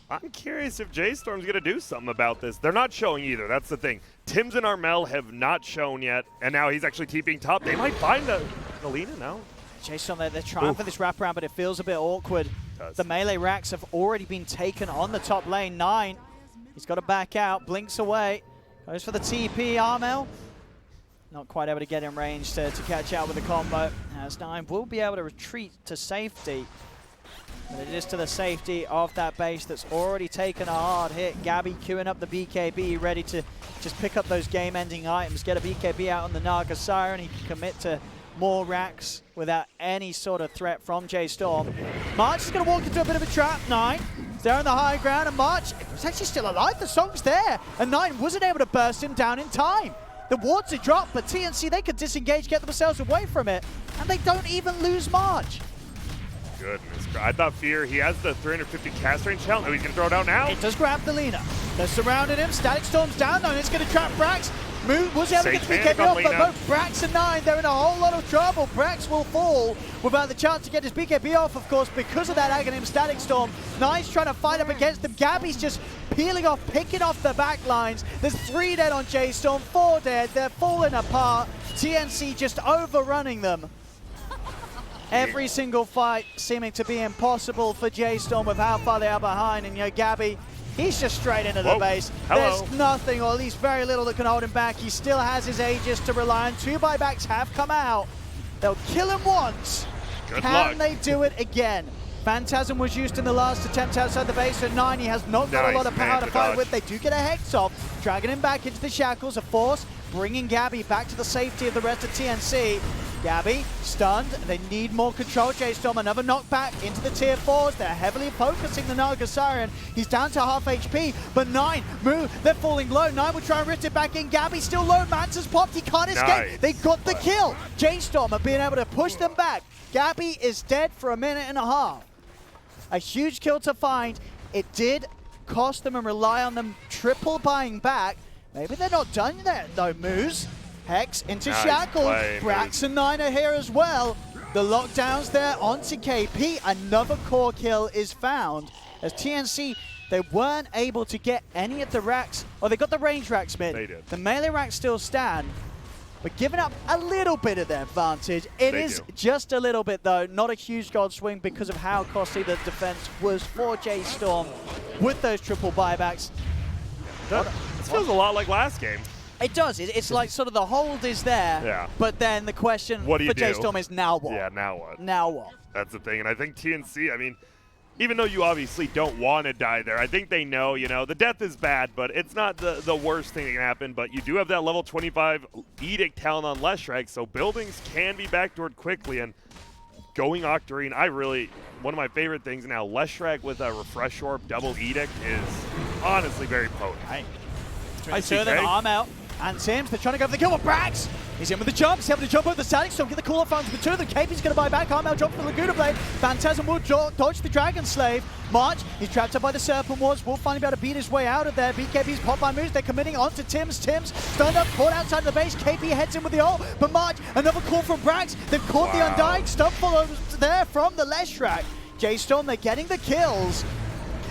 I'm curious if J.Storm's going to do something about this. They're not showing either. That's the thing. Tims and Armel have not shown yet, and now he's actually TPing top. They might find the Lina now. J.Storm, they're trying for this wraparound, but it feels a bit awkward. The melee racks have already been taken on the top lane. 9, he's got to back out, blinks away. Goes for the TP, Armel. Not quite able to get in range to catch out with the combo. As 9 will be able to retreat to safety. But it is to the safety of that base that's already taken a hard hit. Gabbi queuing up the BKB, ready to just pick up those game-ending items. Get a BKB out on the Naga Siren. He can commit to more racks without any sort of threat from J.Storm. March is going to walk into a bit of a trap. 9 is there on the high ground, and March is actually still alive. The Song's there, and 9 wasn't able to burst him down in time. The wards are dropped, but TNC, they could disengage, get themselves away from it, and they don't even lose March. Goodness, I thought Fear, he has the 350 cast range challenge. Oh, he's going to throw it out now. It does grab the Lina. They're surrounding him. Static Storm's down, though, and it's going to trap Brax. Was able to get the BKB off, but both Brax and 9, they're in a whole lot of trouble. Brax will fall without the chance to get his BKB off, of course, because of that Aghanim Static Storm. 9's trying to fight up against them. Gabbi's just peeling off, picking off the back lines. There's 3 dead on J.Storm, 4 dead. They're falling apart. TNC just overrunning them. Every single fight seeming to be impossible for J.Storm with how far they are behind. And Gabbi, he's just straight into the base. Hello. There's nothing, or at least very little, that can hold him back. He still has his Aegis to rely on. 2 buybacks have come out. They'll kill him once. Good Can luck. they do it again? Phantasm was used in the last attempt outside the base, so 9, he has not got a lot of power to fight with. They do get a Hex off, dragging him back into the shackles. A Force bringing Gabbi back to the safety of the rest of TNC. Gabbi stunned. They need more control. J.Storm, another knockback into the tier 4s. They're heavily focusing the Naga Siren. He's down to half HP, but 9 move. They're falling low. 9 will try and rift it back in. Gabbi still low. Manta's popped. He can't escape. Nice. They got the kill. J.Storm are being able to push them back. Gabbi is dead for a minute and a half. A huge kill to find. It did cost them and rely on them triple buying back. Maybe they're not done yet though, Moose. Hex into Shackle. Brax and 9 are here as well. The lockdowns there onto KP. Another core kill is found as TNC they weren't able to get any of the racks. Oh, they got the range racks mid. They did. The melee racks still stand, but giving up a little bit of their advantage. It is just a little bit, though. Not a huge gold swing because of how costly the defense was for J.Storm with those triple buybacks. This feels a lot like last game. It does. It's like sort of the hold is there, but then the question for J.Storm is now what? Yeah, now what? Now what? That's the thing, and I think TNC, I mean, even though you obviously don't want to die there, I think they know, you know, the death is bad, but it's not the worst thing that can happen, but you do have that level 25 Edict talent on Leshrac, so buildings can be backdoored quickly, and going Octarine, one of my favorite things now, Leshrac with a Refresh Orb double Edict is honestly very potent. I see them arm out. And Sims, they're trying to go for the kill with Brax. He's in with the jump. He's able to jump over the Static Storm, get the call off onto the two of them. KP's going to buy back. Armel jump for the Laguna Blade. Phantasm will dodge the Dragon Slave. March, he's trapped up by the Serpent Wards. Will finally be able to beat his way out of there. BKB's pop-by moves. They're committing onto Tims. Tims stunned up, caught outside of the base. KP heads in with the ult. But March, another call from Brax. They've caught the Undying. Stun follows there from the Leshrac. J.Storm, they're getting the kills.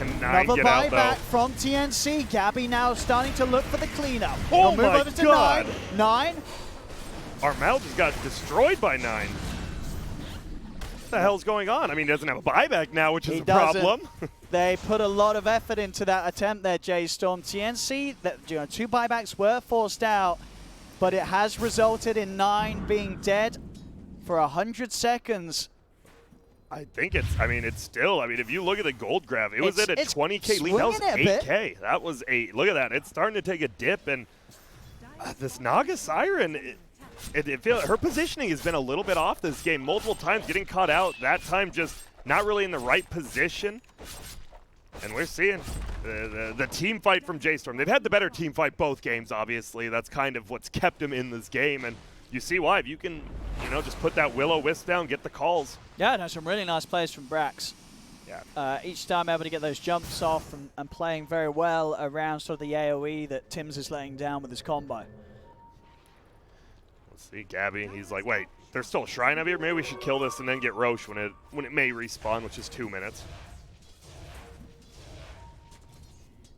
Another buyback from TNC. Gabbi now starting to look for the cleanup. Oh move my over to God. 9. Armel just got destroyed by 9. What the hell's going on? I mean, he doesn't have a buyback now, which is a problem. They put a lot of effort into that attempt there, J.Storm. TNC, that, 2 buybacks were forced out, but it has resulted in 9 being dead for 100 seconds. I think it's still, if you look at the gold graph, it was at a 20K lead. That was 8K. That was 8. Look at that. It's starting to take a dip, and this Naga Siren, her positioning has been a little bit off this game multiple times, getting caught out. That time just not really in the right position. And we're seeing the team fight from J.Storm. They've had the better team fight both games, obviously. That's kind of what's kept them in this game, and you see why. If you can, just put that Will-O-Wisp down, get the calls. Yeah, no, some really nice plays from Brax. Yeah. Each time able to get those jumps off and playing very well around sort of the AoE that Tims is laying down with his combo. Let's see, Gabbi, he's like, wait, there's still a shrine up here? Maybe we should kill this and then get Roche when it may respawn, which is 2 minutes.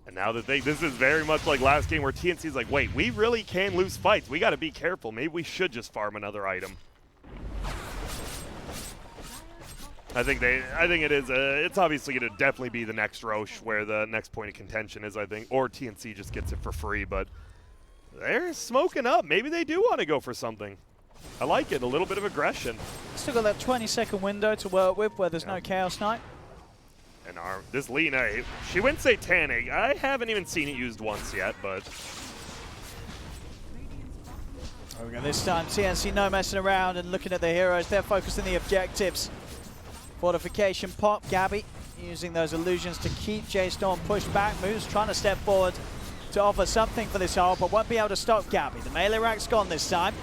And now that this is very much like last game where TNC's like, wait, we really can lose fights. We got to be careful. Maybe we should just farm another item. I think it is. It's obviously going to definitely be the next Roche where the next point of contention is, I think. Or TNC just gets it for free, but they're smoking up. Maybe they do want to go for something. I like it. A little bit of aggression. Still got that 20-second window to work with where there's no Chaos Knight. And this Lina, she went Satanic. I haven't even seen it used once yet, but... There we go. This time, TNC no messing around and looking at the heroes. They're focused on the objectives. Fortification pop. Gabbi using those illusions to keep J.Storm pushed back. Moves trying to step forward to offer something for this hole, but won't be able to stop Gabbi. The melee rack's gone this time.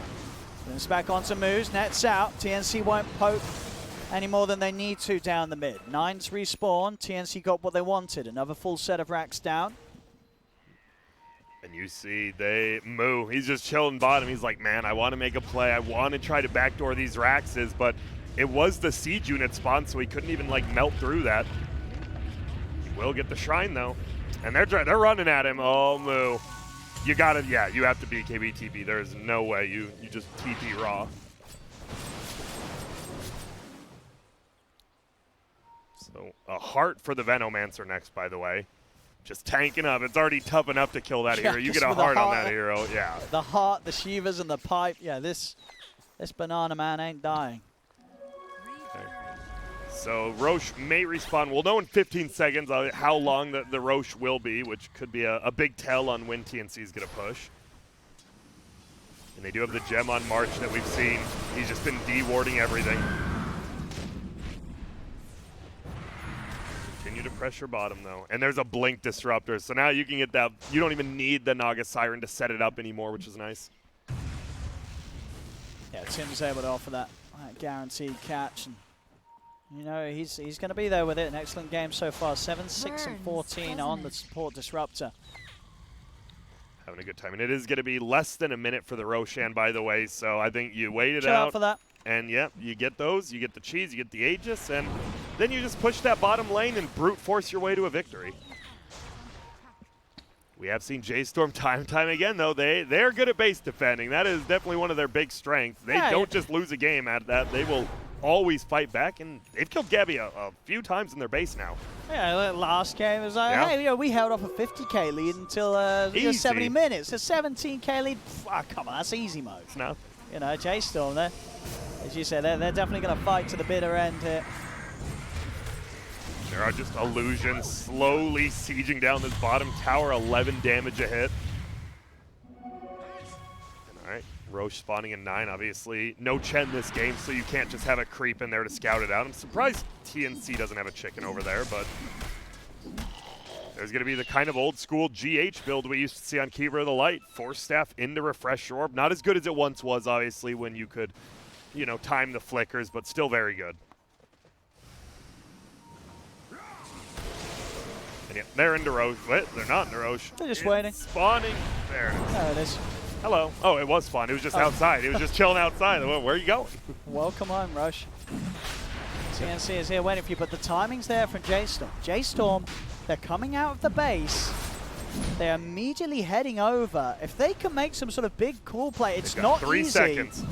Moves back onto Moves. Nets out. TNC won't poke any more than they need to down the mid. 9's respawn. TNC got what they wanted. Another full set of racks down. And you see Moo, he's just chilling bottom. He's like, man, I want to make a play. I want to try to backdoor these Raxes, but it was the siege unit spawn, so he couldn't even melt through that. He will get the shrine though. And they're running at him. Oh, Moo. You have to be KBTB. There's no way you just TP raw. So a heart for the Venomancer next, by the way. Just tanking up. It's already tough enough to kill that hero. You get a heart on that hero, yeah. The heart, the Shivas, and the pipe. Yeah, this banana man ain't dying. Okay. So Roche may respawn. We'll know in 15 seconds how long the Roche will be, which could be a big tell on when TNC is going to push. And they do have the gem on March that we've seen. He's just been de-warding everything. Continue to pressure bottom, though. And there's a Blink Disruptor, so now you can get that. You don't even need the Naga Siren to set it up anymore, which is nice. Yeah, Tim's able to offer that guaranteed catch. And, he's going to be there with it. An excellent game so far. 7, 6, and 14 on the support Disruptor. Having a good time. And it is going to be less than a minute for the Roshan, by the way, so I think you wait it Chill out for that. And, yeah, you get those. You get the cheese, you get the Aegis, and then you just push that bottom lane and brute force your way to a victory. We have seen J.Storm time and time again, though. They're good at base defending. That is definitely one of their big strengths. They don't just lose a game at that. They will always fight back, and they've killed Gabbi a few times in their base now. Yeah, last game was like, hey, we held off a 50k lead until 70 minutes. A 17k lead, come on, that's easy mode. It's nothing. You know, J.Storm, as you said, they're definitely going to fight to the bitter end here. There are just illusions slowly sieging down this bottom tower, 11 damage a hit. All right, Roche spawning in 9, obviously. No Chen this game, so you can't just have a creep in there to scout it out. I'm surprised TNC doesn't have a chicken over there, but there's going to be the kind of old school GH build we used to see on Keeper of the Light. Force Staff into Refresh Orb. Not as good as it once was, obviously, when you could, you know, time the flickers, but still very good. And yeah, they're into Roche. Wait, they're not in Roche. They're just waiting. Spawning. There it is. There it is. Hello. Oh, it was fun. It was just outside. It was just chilling outside. Where are you going? Welcome home, Roche. TNC is here waiting for you, but the timing's there from J.Storm. J.Storm, they're coming out of the base. They're immediately heading over. If they can make some sort of big call play, it's not 3 easy. seconds.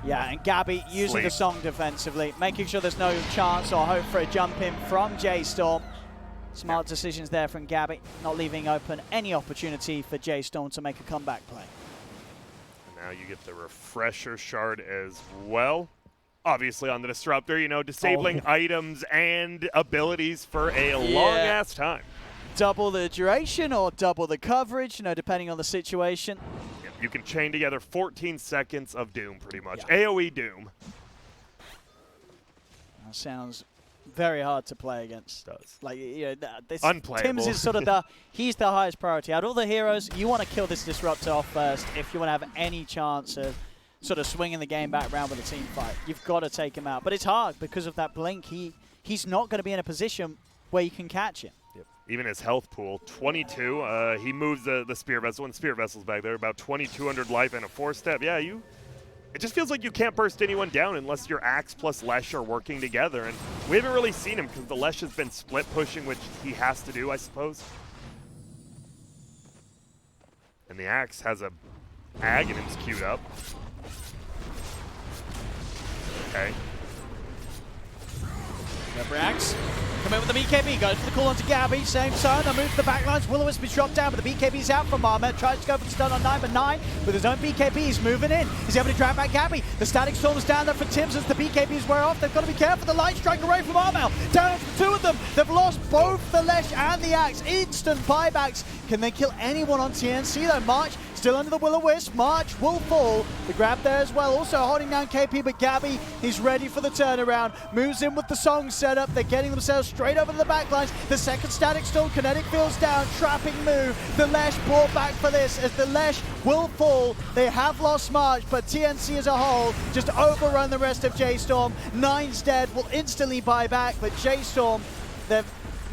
Yeah, and Gabbi using the song defensively, making sure there's no chance or hope for a jump in from J.Storm. Smart decisions there from Gabbi, not leaving open any opportunity for J.Storm to make a comeback play. And now you get the Refresher Shard as well. Obviously on the Disruptor, you know, disabling items and abilities for a long-ass time. Double the duration or double the coverage, you know, depending on the situation. Yeah, you can chain together 14 seconds of Doom, pretty much. AoE Doom. That sounds very hard to play against. Does. Like, you know, this unplayable. Tim's is sort of he's the highest priority. Out of all the heroes, you want to kill this Disruptor off first if you want to have any chance of sort of swinging the game back around with a team fight. You've got to take him out. But it's hard because of that blink. He's not going to be in a position where you can catch him. Yep. Even his health pool, 22. He moves the Spear Vessel, and Spear Vessel's back there, about 2,200 life and a 4-step. Yeah, it just feels like you can't burst anyone down unless your Axe plus Lesh are working together. And we haven't really seen him because the Lesh has been split pushing, which he has to do, I suppose. And the Axe has a Aghanim's queued up. Okay. Brax, come in with the BKB, goes for the call onto Gabbi, same time, they move to the backlines, Will-O-Wisp is dropped down, but the BKB's out from Marmet, tries to go for the stun on 9, but 9, with his own BKB, he's moving in, he's able to drag back Gabbi, the Static Storm's down there for Tims as the BKBs wear off, they've got to be careful, the Light Strike away from Armel, down to 2 of them, they've lost both the Lesh and the Axe, instant buybacks, can they kill anyone on TNC though? March still under the Will-O-Wisp, March will fall, the grab there as well, also holding down KP, but Gabbi, he's ready for the turnaround, moves in with the song setup, they're getting themselves straight over to the backlines, the second Static Storm, kinetic field's down, trapping move, the Lesh brought back for this, as the Lesh will fall, they have lost March, but TNC as a whole just overrun the rest of J.Storm, 9's dead, will instantly buy back, but J.Storm, they're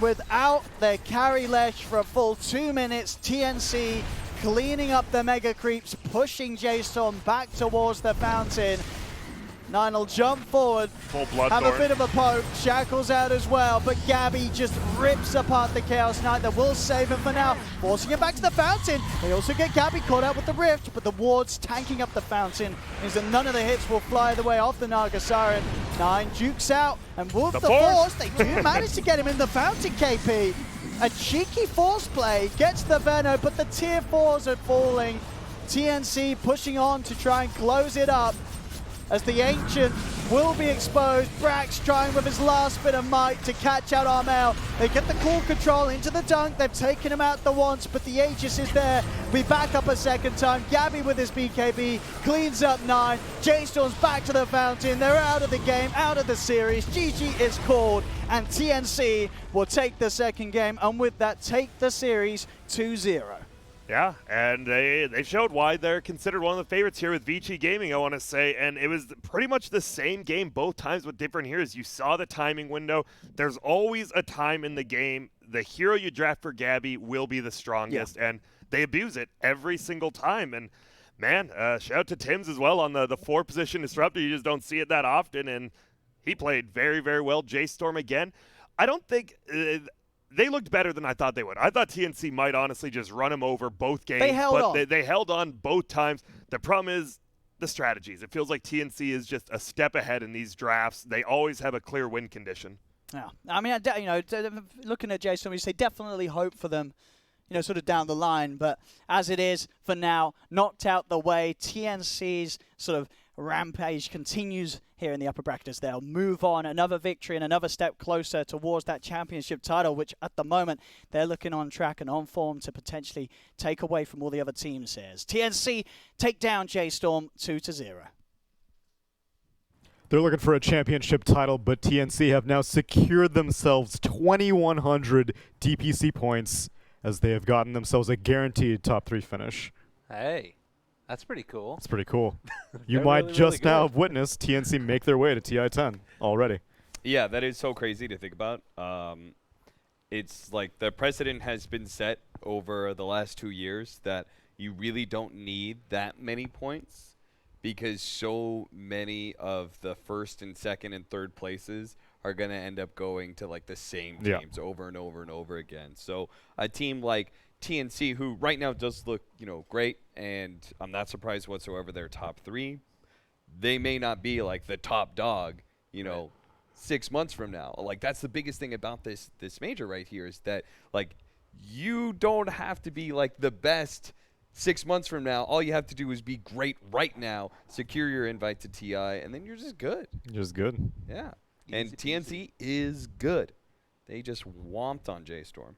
without their carry Lesh for a full 2 minutes, TNC cleaning up the mega creeps, pushing J.Storm back towards the fountain. 9 will jump forward, have a bit of a poke, Shackle's out as well, but Gabbi just rips apart the Chaos Knight that will save him for now, forcing him back to the fountain. They also get Gabbi caught out with the Rift, but the wards tanking up the fountain means that none of the hits will fly the way off the Naga Siren. 9 jukes out, and with the force, they do manage to get him in the fountain, KP. A cheeky force play gets the Venom, but the tier 4s are falling. TNC pushing on to try and close it up as the Ancient will be exposed. Brax trying with his last bit of might to catch out Armel. They get the core control into the dunk. They've taken him out the once, but the Aegis is there. We back up a second time. Gabbi with his BKB cleans up 9. J.Storm's back to the fountain. They're out of the game, out of the series. GG is called, and TNC will take the second game, and with that, take the series 2-0. Yeah, and they showed why they're considered one of the favorites here with Vici Gaming, I want to say, and it was pretty much the same game both times with different heroes. You saw the timing window. There's always a time in the game. The hero you draft for Gabbi will be the strongest, and they abuse it every single time. And, man, shout out to Tims as well on the 4-position Disruptor. You just don't see it that often, and he played very, very well. J.Storm again. I don't think they looked better than I thought they would. I thought TNC might honestly just run them over both games. They held on. They held on both times. The problem is the strategies. It feels like TNC is just a step ahead in these drafts. They always have a clear win condition. Yeah, I mean, looking at J.Storm, you say definitely hope for them, sort of down the line. But as it is for now, knocked out the way, TNC's sort of rampage continues here in the upper brackets. They'll move on, another victory and another step closer towards that championship title, which at the moment they're looking on track and on form to potentially take away from all the other teams here. TNC take down J.Storm 2-0. They're looking for a championship title, but TNC have now secured themselves 2,100 DPC points as they have gotten themselves a guaranteed top 3 finish. Hey, that's pretty cool. It's pretty cool. You might just now have witnessed TNC make their way to TI-10 already. Yeah, that is so crazy to think about. It's like the precedent has been set over the last 2 years that you really don't need that many points because so many of the first and second and third places are going to end up going to like the same teams over and over and over again. So a team like TNC, who right now does look, great, and I'm not surprised whatsoever they're top 3. They may not be like the top dog, 6 months from now. Like that's the biggest thing about this major right here is that like you don't have to be like the best 6 months from now. All you have to do is be great right now, secure your invite to TI, and then you're just good. Just good. Yeah. And TNC is good. They just whomped on J.Storm.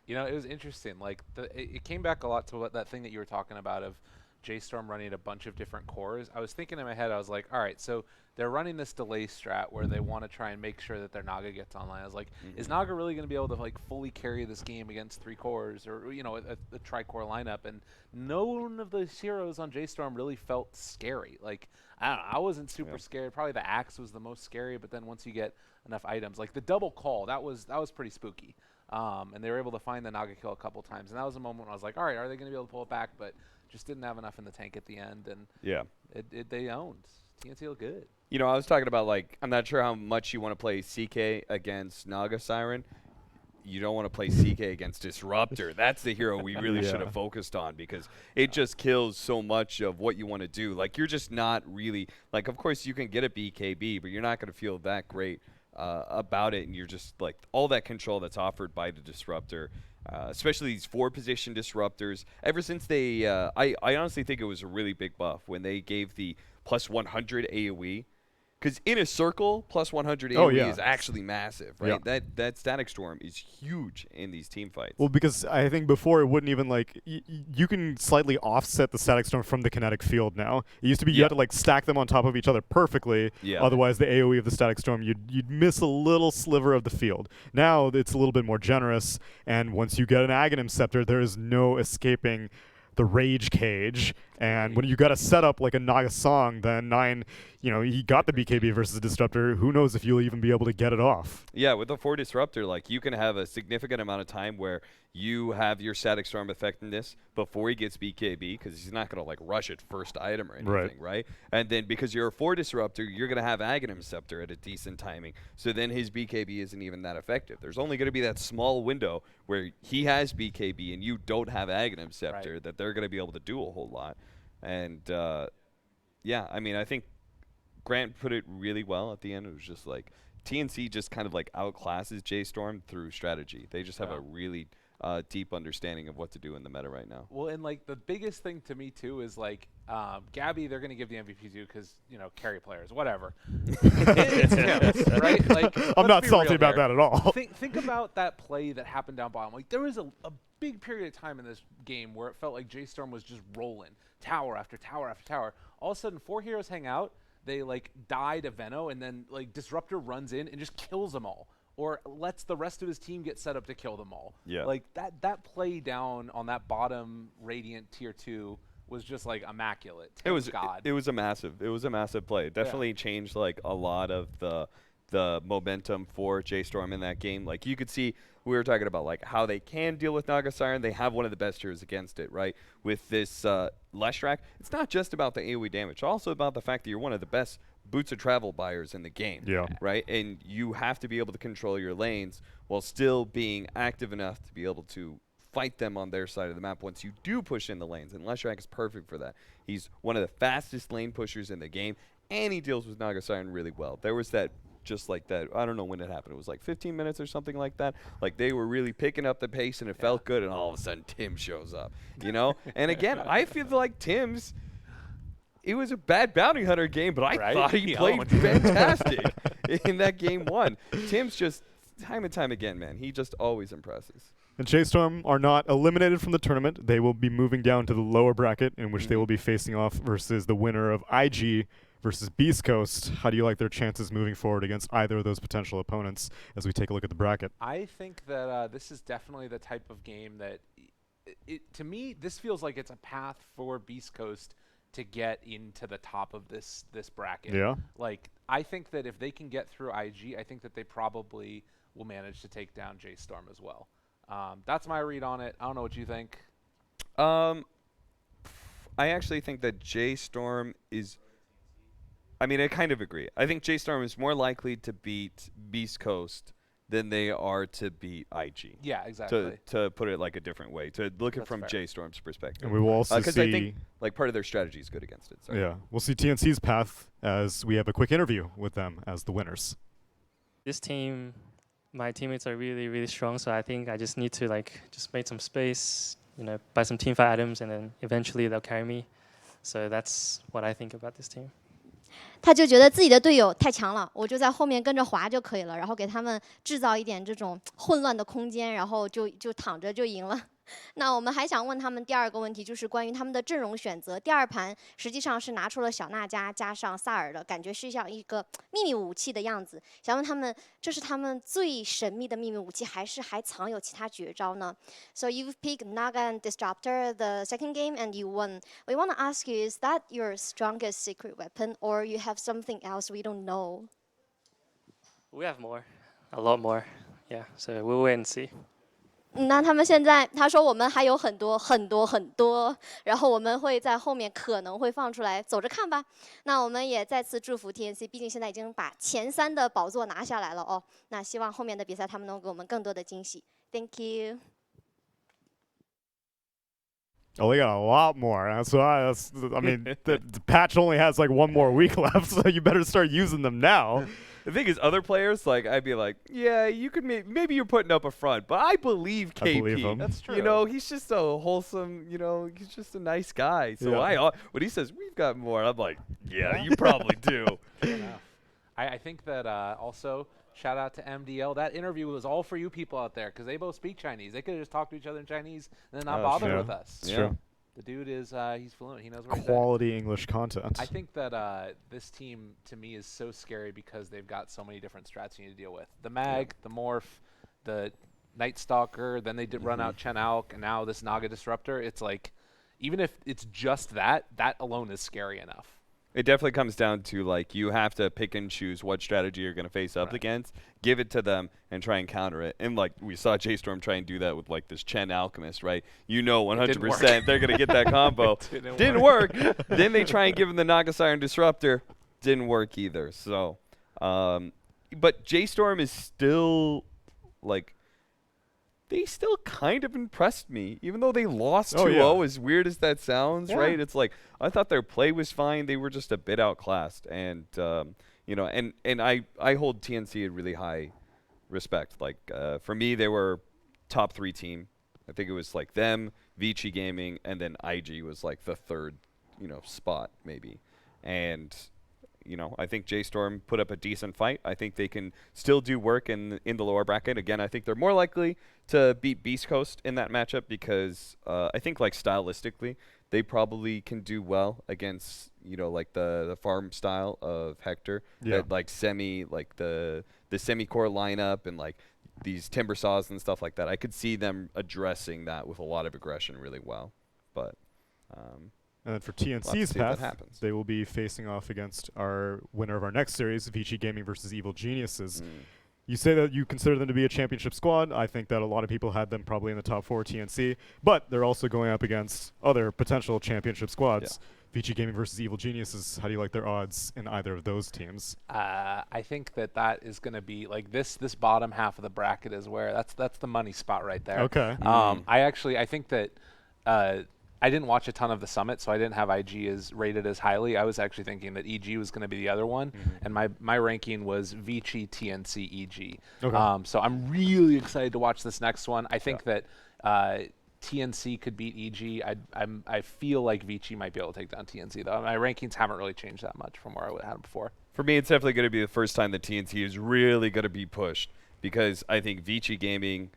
It was interesting. Like it came back a lot to that thing that you were talking about of J.Storm running a bunch of different cores. I was thinking in my head, I was like, all right, so they're running this delay strat where they want to try and make sure that their Naga gets online. I was like, is Naga really going to be able to like fully carry this game against 3 cores or a tri-core lineup? And none of the heroes on J.Storm really felt scary. Like I don't know, I wasn't super scared. Probably the axe was the most scary, but then once you get enough items, like the double call, that was pretty spooky. And they were able to find the Naga kill a couple times, and that was a moment when I was like, all right, are they going to be able to pull it back? But just didn't have enough in the tank at the end, and they owned. TNC looked good. I was talking about, like, I'm not sure how much you want to play CK against Naga Siren. You don't want to play CK against Disruptor. That's the hero we really should have focused on because it just kills so much of what you want to do. Like, you're just not really – like, of course, you can get a BKB, but you're not going to feel that great about it, and you're just, like, all that control that's offered by the Disruptor, especially these 4-position Disruptors. Ever since they I honestly think it was a really big buff when they gave the plus 100 AoE. Because in a circle, plus 100 AoE is actually massive, right? Yeah. That Static Storm is huge in these team fights. Well, because I think before it wouldn't even like you can slightly offset the Static Storm from the kinetic field now. It used to be you had to like stack them on top of each other perfectly. Yeah. Otherwise, the AoE of the Static Storm you'd miss a little sliver of the field. Now it's a little bit more generous, and once you get an Aghanim Scepter, there is no escaping the rage cage. And when you got a setup like a Naga Song, then 9, he got the BKB versus Disruptor. Who knows if you'll even be able to get it off? Yeah, with the 4 Disruptor, like you can have a significant amount of time where you have your Static Storm effectiveness before he gets BKB because he's not going to like rush it first item or anything, right? And then because you're a 4 Disruptor, you're going to have Aghanim Scepter at a decent timing. So then his BKB isn't even that effective. There's only going to be that small window where he has BKB and you don't have Aghanim Scepter that they're going to be able to do a whole lot. And, I mean, I think Grant put it really well at the end. It was just like TNC just kind of like outclasses J.Storm through strategy. They just have a really deep understanding of what to do in the meta right now. Well, and like the biggest thing to me too is like Gabbi, they're going to give the MVP to because carry players, whatever. It's him, right? Like I'm not salty about that at all. Think about that play that happened down bottom. Like there was a big period of time in this game where it felt like J.Storm was just rolling tower after tower after tower. All of a sudden, 4 heroes hang out. They like die to Veno, and then like Disruptor runs in and just kills them all, or lets the rest of his team get set up to kill them all. Yeah. Like that play down on that bottom Radiant tier 2 was just like immaculate. It was a massive play. It definitely changed like a lot of the momentum for J.Storm in that game. Like you could see, we were talking about like how they can deal with Naga Siren. They have one of the best heroes against it, right? With this Leshrac, it's not just about the AoE damage, also about the fact that you're one of the best boots of travel buyers in the game. Yeah. Right? And you have to be able to control your lanes while still being active enough to be able to fight them on their side of the map once you do push in the lanes. And Leshrac is perfect for that. He's one of the fastest lane pushers in the game, and he deals with Naga Siren really well. There was that, just like that, I don't know when it happened. It was like 15 minutes or something like that. Like they were really picking up the pace, and it felt good, and all of a sudden Tim shows up, you know? And again, I feel like Tim's, it was a bad bounty hunter game, but I thought he played fantastic in that game 1. Tim's just, time and time again, man, he just always impresses. And J.Storm are not eliminated from the tournament. They will be moving down to the lower bracket, in which they will be facing off versus the winner of IG versus Beast Coast. How do you like their chances moving forward against either of those potential opponents as we take a look at the bracket? I think that this is definitely the type of game that, to me, this feels like it's a path for Beast Coast to get into the top of this bracket. Yeah. Like, I think that if they can get through IG, I think that they probably will manage to take down J.Storm as well. That's my read on it. I don't know what you think. I actually think that J.Storm is, I mean, I kind of agree. I think J.Storm is more likely to beat Beast Coast than they are to beat IG. Yeah, exactly. To put it like a different way, to look at it from fair. J.Storm's perspective. And we will also see, because I think like part of their strategy is good against it. Sorry. Yeah, we'll see TNC's path as we have a quick interview with them as the winners. This team, my teammates are really, really strong, so I think I just need to just make some space, buy some teamfight items, and then eventually they'll carry me. So that's what I think about this team. 他就觉得自己的队友太强了，我就在后面跟着滑就可以了，然后给他们制造一点这种混乱的空间，然后就躺着就赢了。那我们还想问他们第二个问题，就是关于他们的阵容选择。第二盘实际上是拿出了小娜迦加上萨尔的，感觉是像一个秘密武器的样子。想问他们，这是他们最神秘的秘密武器，还是还藏有其他绝招呢 ？So you've picked Naga and Disruptor the second game and you won. We want to ask you, is that your strongest secret weapon, or you have something else we don't know? We have more, a lot more. Yeah, so we'll wait and see. 那他们现在他说我们还有很多很多很多，然后我们会在后面可能会放出来，走着看吧。那我们也再次祝福 TNC， 毕竟现在已经把前3的宝座拿下来了哦。那希望后面的比赛他们能给我们更多的惊喜。Thank you. Oh, they got a lot more. I mean, the patch only has like 1 more week left, so you better start using them now. The thing is, other players, like, I'd be like, yeah, you could maybe you're putting up a front, but I believe KP. I believe him. That's true. He's just a wholesome, he's just a nice guy. So when he says, we've got more, I'm like, yeah, you probably do. Fair enough. I think that also, shout out to MDL. That interview was all for you people out there because they both speak Chinese. They could have just talked to each other in Chinese and then not bother with us. It's true. The dude is he's fluent. He knows what Quality English content. I think that this team, to me, is so scary because they've got so many different strats you need to deal with. The Mag, the Morph, the Night Stalker, then they did run out Chen Alk, and now this Naga Disruptor. It's like, even if it's just that alone is scary enough. It definitely comes down to, like, you have to pick and choose what strategy you're going to face up against, give it to them, and try and counter it. And, like, we saw J.Storm try and do that with, like, this Chen Alchemist, right? 100% they're going to get that combo. Didn't work. Then they try and give him the Naga Siren Disruptor. Didn't work either. So, but J.Storm is still, like, they still kind of impressed me, even though they lost 2-0, as weird as that sounds, right? It's like, I thought their play was fine. They were just a bit outclassed. And, and I hold TNC in really high respect. Like, for me, they were top 3 team. I think it was like them, Vici Gaming, and then IG was like the 3rd, spot maybe. And, I think J.Storm put up a decent fight. I think they can still do work in the lower bracket. Again, I think they're more likely to beat Beast Coast in that matchup because I think, like, stylistically, they probably can do well against, like the farm style of Hector. Yeah. That, like, the semi-core lineup and, like, these timber saws and stuff like that. I could see them addressing that with a lot of aggression really well. But and then for TNC's path, they will be facing off against our winner of our next series, Vici Gaming versus Evil Geniuses. You say that you consider them to be a championship squad. I think that a lot of people had them probably in the top 4 TNC, but they're also going up against other potential championship squads. Vici Gaming versus Evil Geniuses. How do you like their odds in either of those teams? I think that is going to be like this bottom half of the bracket is where that's the money spot right there. Okay. I think that I didn't watch a ton of the summit, so I didn't have IG as rated as highly. I was actually thinking that EG was going to be the other one, and my ranking was Vici, TNC, EG. Okay. So I'm really excited to watch this next one. I think that TNC could beat EG. I feel like Vici might be able to take down TNC, though. My rankings haven't really changed that much from where I had them before. For me, it's definitely going to be the first time that TNC is really going to be pushed, because I think Vici Gaming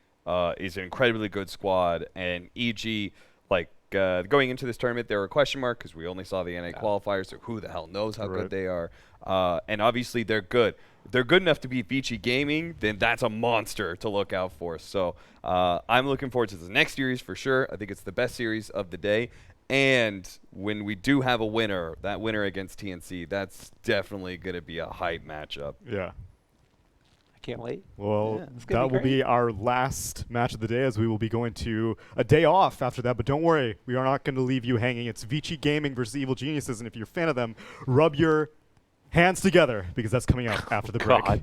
is an incredibly good squad, and EG, like, going into this tournament, they were a question mark because we only saw the NA qualifiers, so who the hell knows how good they are. And obviously, they're good. If they're good enough to beat Vici Gaming, then that's a monster to look out for. So I'm looking forward to the next series for sure. I think it's the best series of the day. And when we do have a winner, that winner against TNC, that's definitely going to be a hype matchup. Yeah. Can't wait. Well, that will be our last match of the day, as we will be going to a day off after that. But don't worry, we are not going to leave you hanging. It's Vici Gaming versus Evil Geniuses, and if you're a fan of them, rub your hands together, because that's coming up after the break.